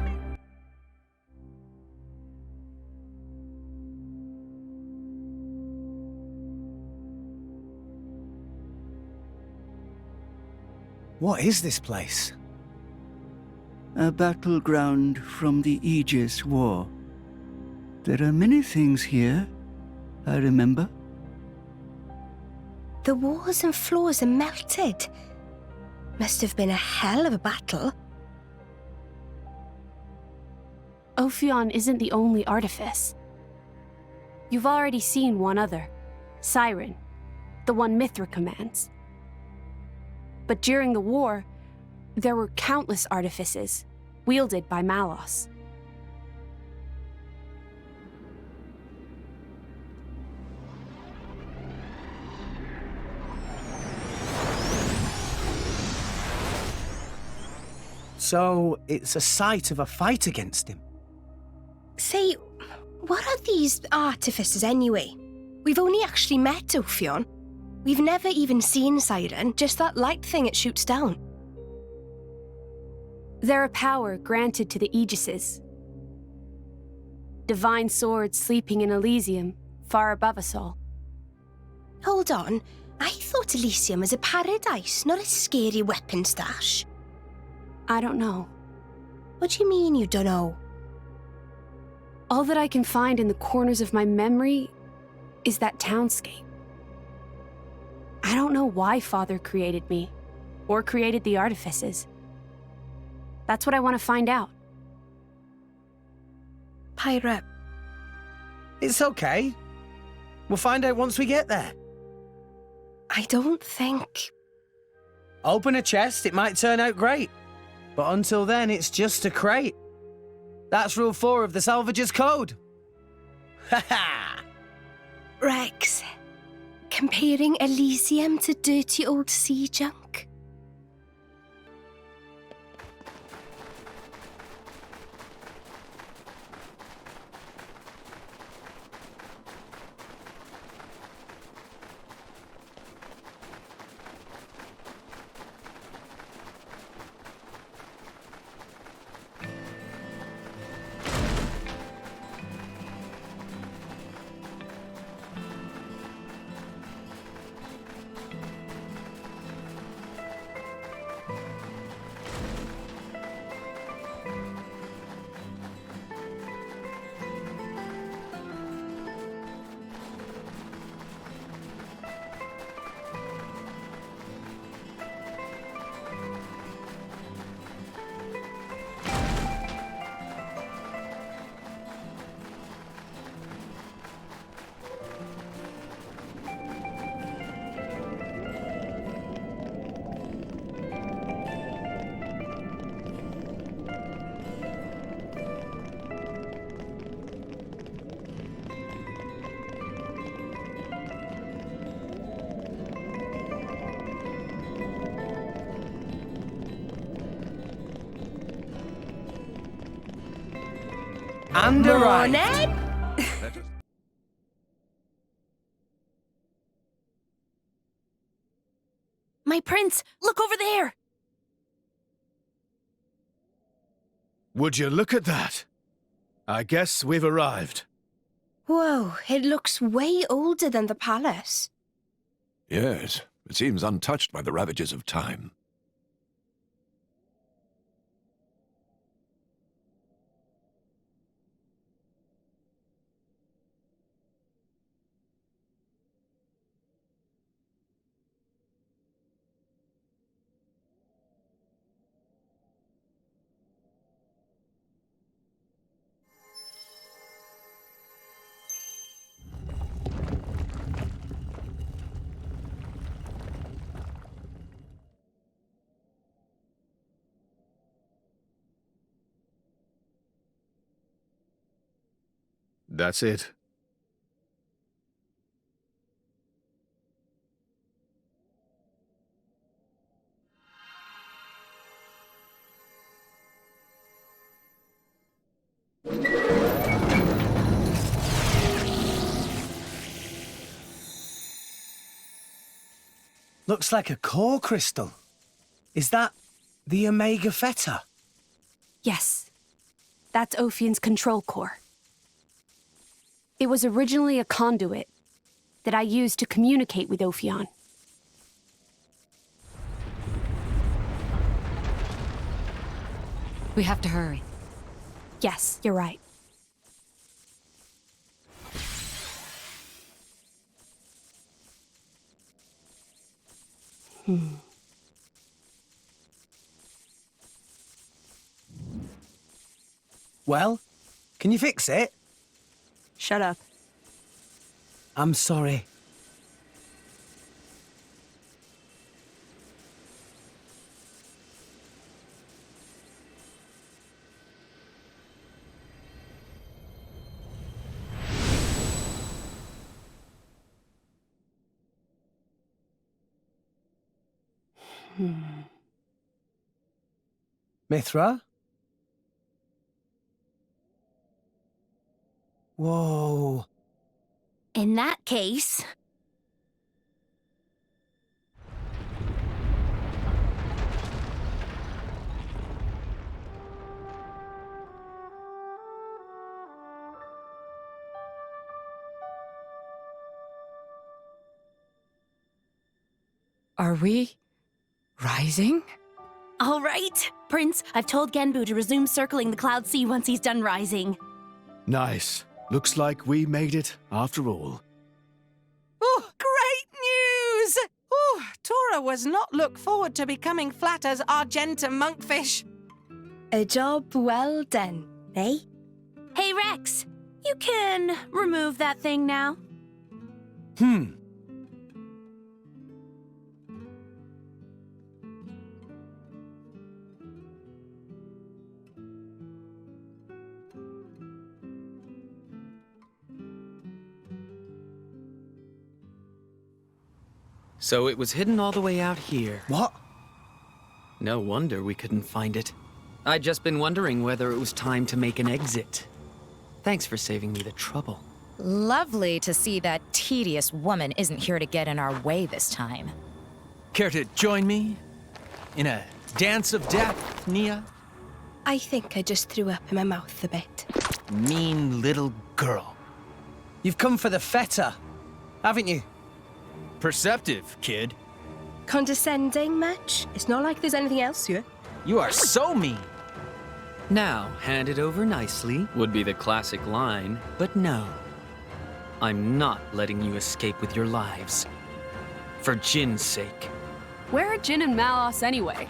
What is this place? A battleground from the Aegis War. There are many things here, I remember. The walls and floors are melted. Must have been a hell of a battle. Ophion isn't the only artifice. You've already seen one other, Siren, the one Mithra commands. But during the war, there were countless artifices, wielded by Malos. So, it's a site of a fight against him. Say, what are these artificers anyway? We've only actually met Ophion. We've never even seen Siren, just that light thing it shoots down. They're a power granted to the Aegises. Divine swords sleeping in Elysium, far above us all. Hold on. I thought Elysium was a paradise, not a scary weapon stash. I don't know. What do you mean you don't know? All that I can find in the corners of my memory is that townscape. I don't know why Father created me, or created the artifices. That's what I want to find out. Pyra. It's okay. We'll find out once we get there. I don't think... Open a chest, it might turn out great. But until then, it's just a crate. That's rule 4 of the Salvager's Code. Ha ha! Rex, comparing Elysium to dirty old sea junk? And a right. My prince, look over there! Would you look at that? I guess we've arrived. Whoa, it looks way older than the palace. Yes, it seems untouched by the ravages of time. That's it. Looks like a core crystal. Is that the Omega Theta? Yes. That's Ophion's control core. It was originally a conduit that I used to communicate with Ophion. We have to hurry. Yes, you're right. Well, can you fix it? Shut up. I'm sorry. Mithra? Whoa. In that case... Are we rising? All right, Prince, I've told Genbu to resume circling the Cloud Sea once he's done rising. Nice. Looks like we made it after all. Oh, great news! Oh, Tora was not look forward to becoming flat as Argentum monkfish. A job well done, eh? Hey, Rex, you can remove that thing now. So it was hidden all the way out here. What? No wonder we couldn't find it. I'd just been wondering whether it was time to make an exit. Thanks for saving me the trouble. Lovely to see that tedious woman isn't here to get in our way this time. Care to join me in a dance of death, Nia? I think I just threw up in my mouth a bit. Mean little girl. You've come for the feta, haven't you? Perceptive, kid. Condescending much? It's not like there's anything else here. You are so mean. Now, hand it over nicely would be the classic line, but no. I'm not letting you escape with your lives. For Jin's sake. Where are Jin and Malos anyway?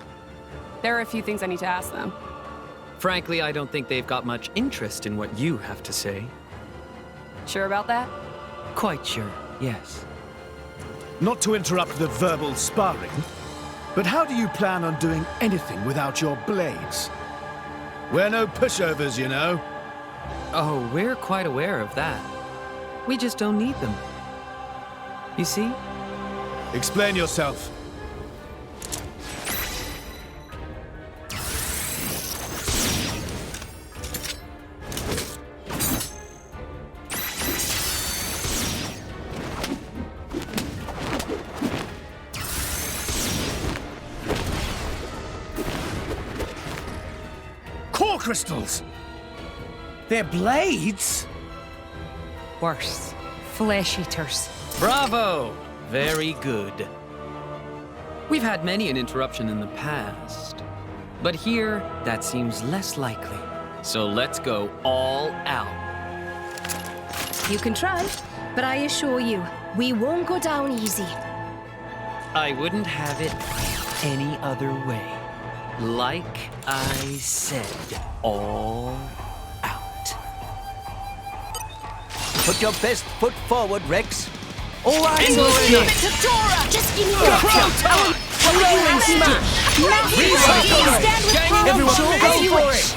There are a few things I need to ask them. Frankly, I don't think they've got much interest in what you have to say. Sure about that? Quite sure, yes. Not to interrupt the verbal sparring, but how do you plan on doing anything without your blades? We're no pushovers, you know. Oh, we're quite aware of that. We just don't need them. You see? Explain yourself. Core crystals! They're blades? Worse. Flesh eaters. Bravo! Very good. We've had many an interruption in the past, but here, that seems less likely. So let's go all out. You can try, but I assure you, we won't go down easy. I wouldn't have it any other way. Like I said, all out. Put your best foot forward, Rex. All right, Give it to Tora! Just give me Rolling smash! Everyone, go for it!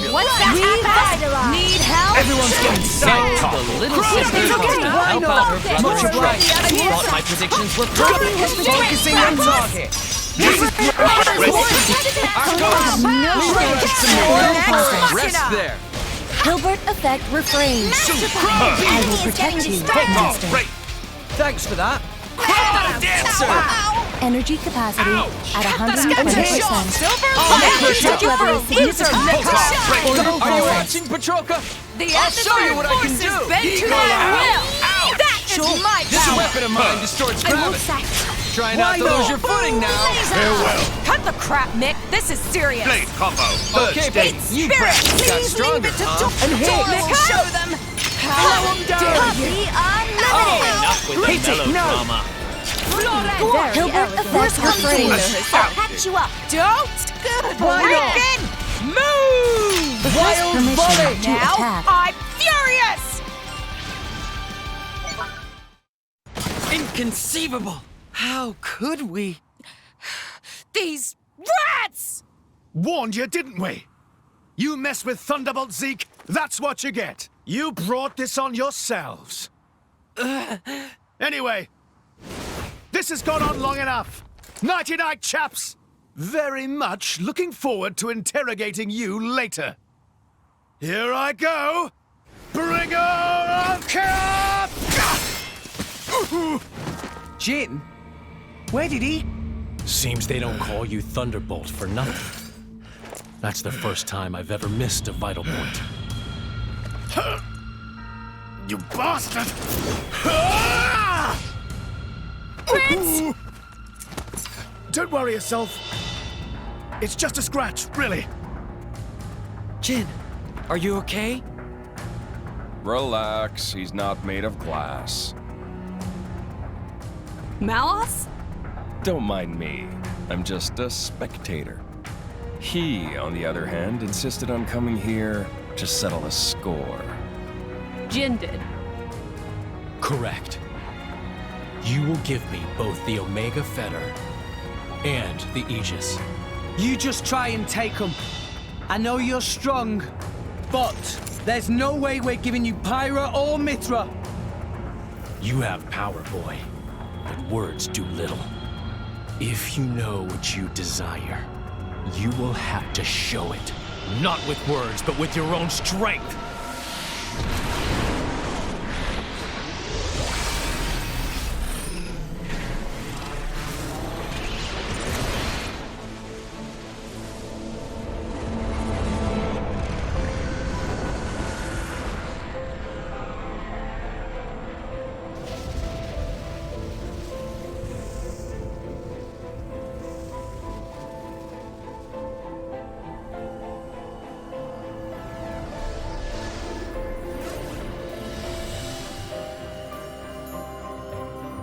Once that's happened, need help? Everyone's getting So the little sisters help out her brother. Much obliged. Thought my predictions were correct. Focusing on target. Rest there. Hilbert effect refrain. I will protect you, Master. Thanks for that. Energy capacity at 120%. Pressure Level is significant. Are you watching, Petroka? I'll show you what I can do. This weapon of mine distorts gravity. Try not to lose your footing now. Farewell. Cut the crap, Mick. This is serious. Blade combo. Okay, but you perhaps got stronger, huh? And here, we'll show them. How dare you? Enough with the melodrama. Hilbert effect refrain. I'll patch you up. Don't. Good. Why not? Ribbon. Move. Wild volley. Now attack. I'm furious. Inconceivable. How could we? These rats! Warned you, didn't we? You mess with Thunderbolt Zeke, that's what you get. You brought this on yourselves. Anyway, this has gone on long enough. Nighty-night, chaps. Very much looking forward to interrogating you later. Here I go. Bring on cap! Jin? Where did he? Seems they don't call you Thunderbolt for nothing. That's the first time I've ever missed a vital point. You bastard! Prince! Prominence! Don't worry yourself. It's just a scratch, really. Jin, are you okay? Relax, he's not made of glass. Malos? Don't mind me. I'm just a spectator. He, on the other hand, insisted on coming here to settle a score. Jin did. Correct. You will give me both the Omega Fetter and the Aegis. You just try and take them. I know you're strong, but there's no way we're giving you Pyra or Mithra. You have power, boy, but words do little. If you know what you desire, you will have to show it. Not with words, but with your own strength.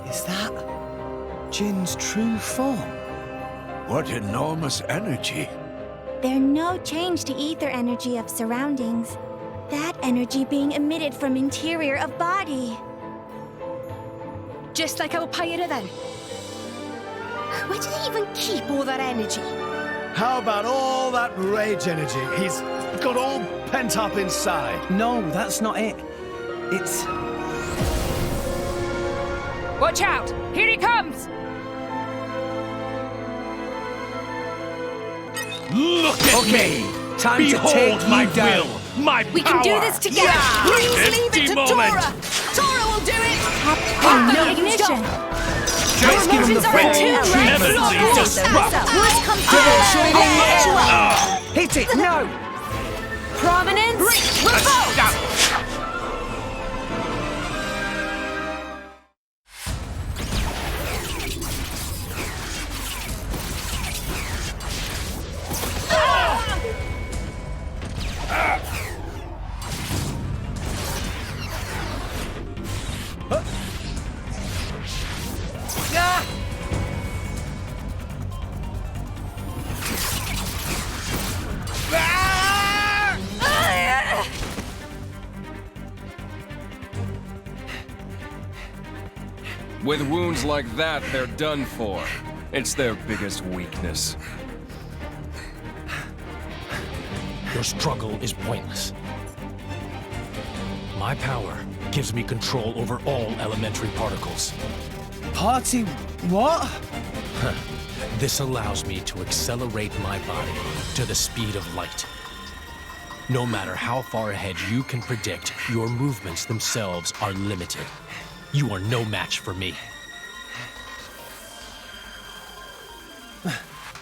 Is that Jin's true form? What enormous energy. There's no change to ether energy of surroundings. That energy being emitted from interior of body. Just like our Pyra then. Where did he even keep all that energy? How about all that rage energy he's got all pent up inside? No, that's not it. It's... Watch out! Here he comes! Look at me! Time Behold to take my you down. will, my We power! can do this together! Yeah! Please Empty leave it to moment. Tora! Tora will do it! No ignition. Just give him the Our bread. engines are Heavenly disrupt! Who's come through? Hit it! No! Prominence? Revolt! With wounds like that, they're done for. It's their biggest weakness. Your struggle is pointless. My power gives me control over all elementary particles. Party... what? This allows me to accelerate my body to the speed of light. No matter how far ahead you can predict, your movements themselves are limited. You are no match for me.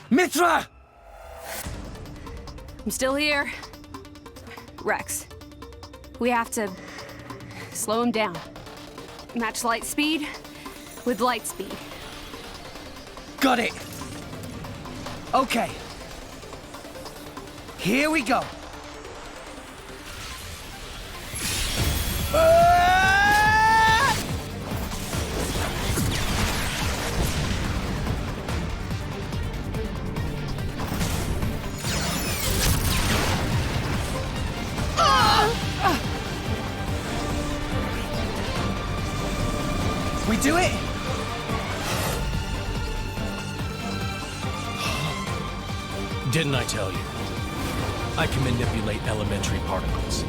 Mithra! I'm still here. Rex, we have to slow him down. Match light speed with light speed. Got it. Okay. Here we go. We do it? Didn't I tell you? I can manipulate elementary particles.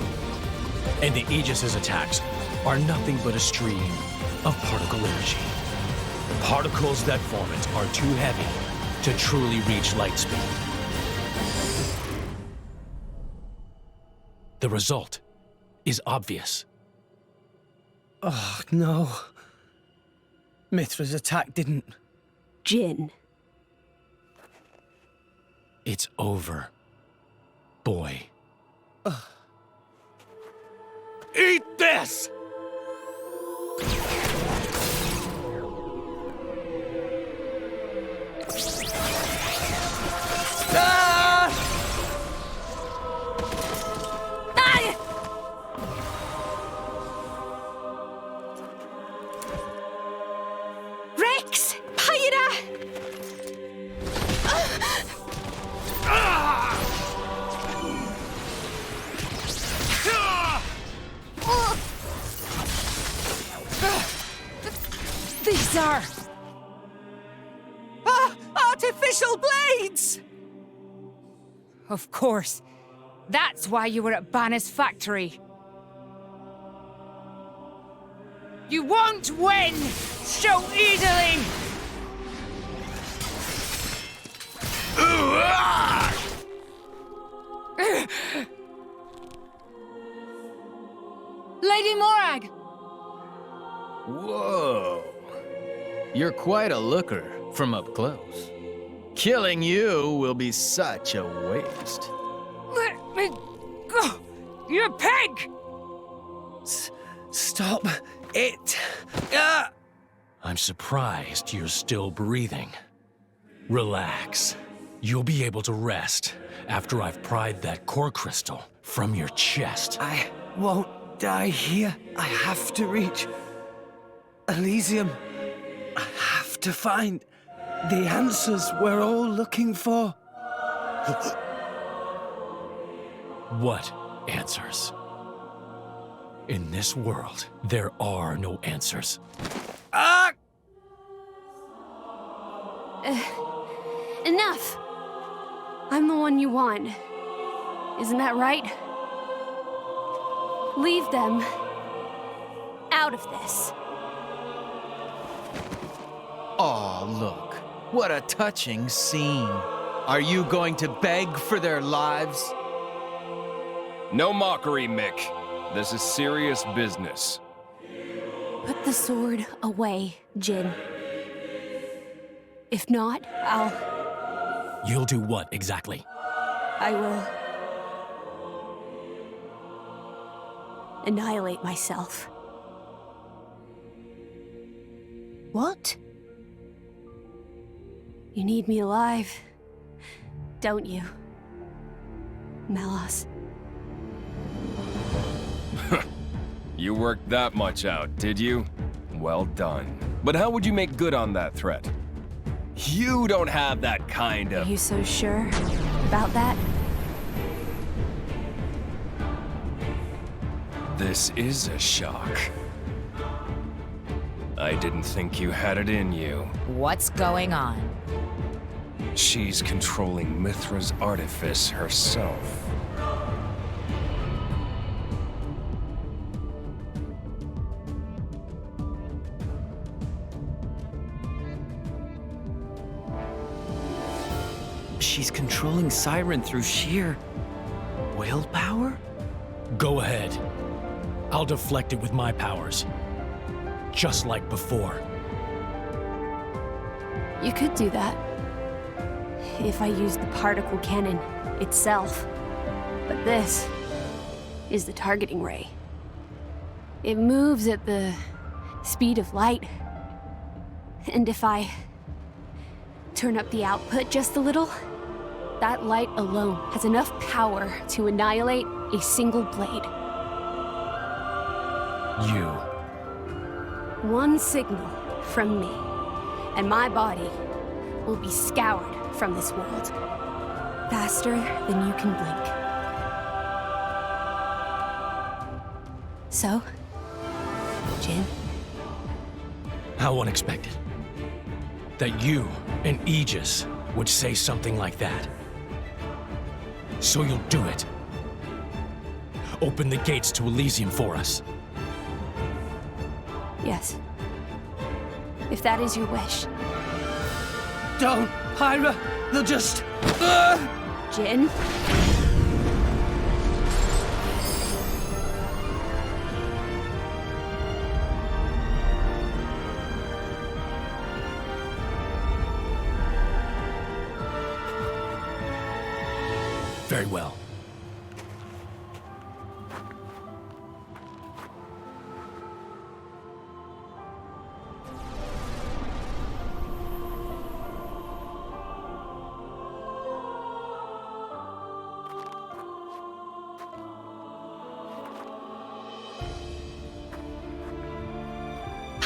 And the Aegis's attacks are nothing but a stream of particle energy. Particles that form it are too heavy to truly reach light speed. The result is obvious. Oh, no. Mithra's attack didn't... Jin. It's over, boy. Eat this! Rex! Pyra! These are... Artificial blades! Of course. That's why you were at Banner's factory. You won't win so easily! Lady Morag! Whoa. You're quite a looker from up close. Killing you will be such a waste. Let me go! You pig! Stop it! I'm surprised you're still breathing. Relax. You'll be able to rest after I've pried that core crystal from your chest. I won't die here. I have to reach Elysium. I have to find the answers we're all looking for. What answers? In this world, there are no answers. Enough! I'm the one you want. Isn't that right? Leave them out of this. Aw, look. What a touching scene. Are you going to beg for their lives? No mockery, Mick. This is serious business. Put the sword away, Jin. If not, You'll do what exactly? I will annihilate myself. What? You need me alive, don't you, Melos? You worked that much out, did you? Well done. But how would you make good on that threat? You don't have that kind Are of... you so sure about that? This is a shock. I didn't think you had it in you. What's going on? She's controlling Mithra's artifice herself. She's controlling Siren through sheer willpower? Go ahead. I'll deflect it with my powers. Just like before. You could do that. If I used the particle cannon itself. But this is the targeting ray. It moves at the speed of light. And if I turn up the output just a little, that light alone has enough power to annihilate a single blade. You. One signal from me, and my body will be scoured from this world. Faster than you can blink. So, Jin? How unexpected. That you and Aegis would say something like that. So you'll do it. Open the gates to Elysium for us. Yes. If that is your wish. Don't, Pyra! They'll just... Jin? Very well.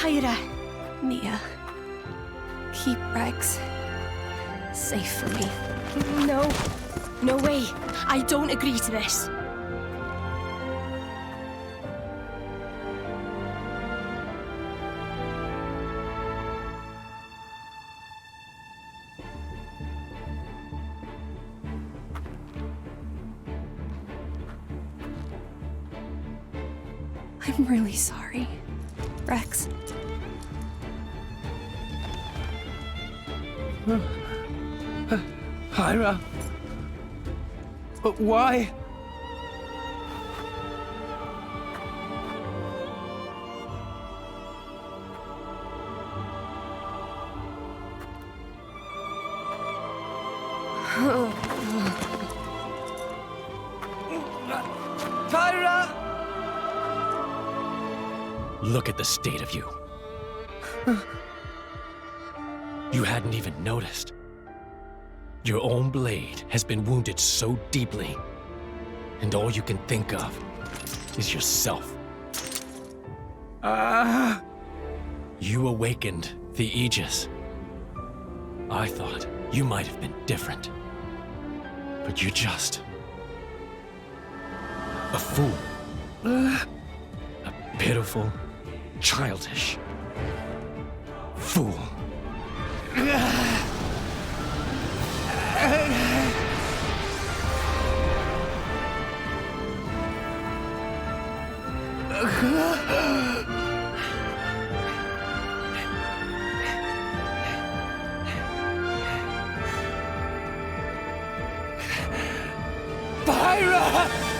Pyra. Mia, keep Rex safe for me. No. No way. I don't agree to this. I'm really sorry, Rex. Pyra? But why? Pyra! Look at the state of you. You hadn't even noticed. Your own blade has been wounded so deeply, and all you can think of is yourself. You awakened the Aegis. I thought you might have been different, but you're just a fool. A pitiful, childish fool. Pyra!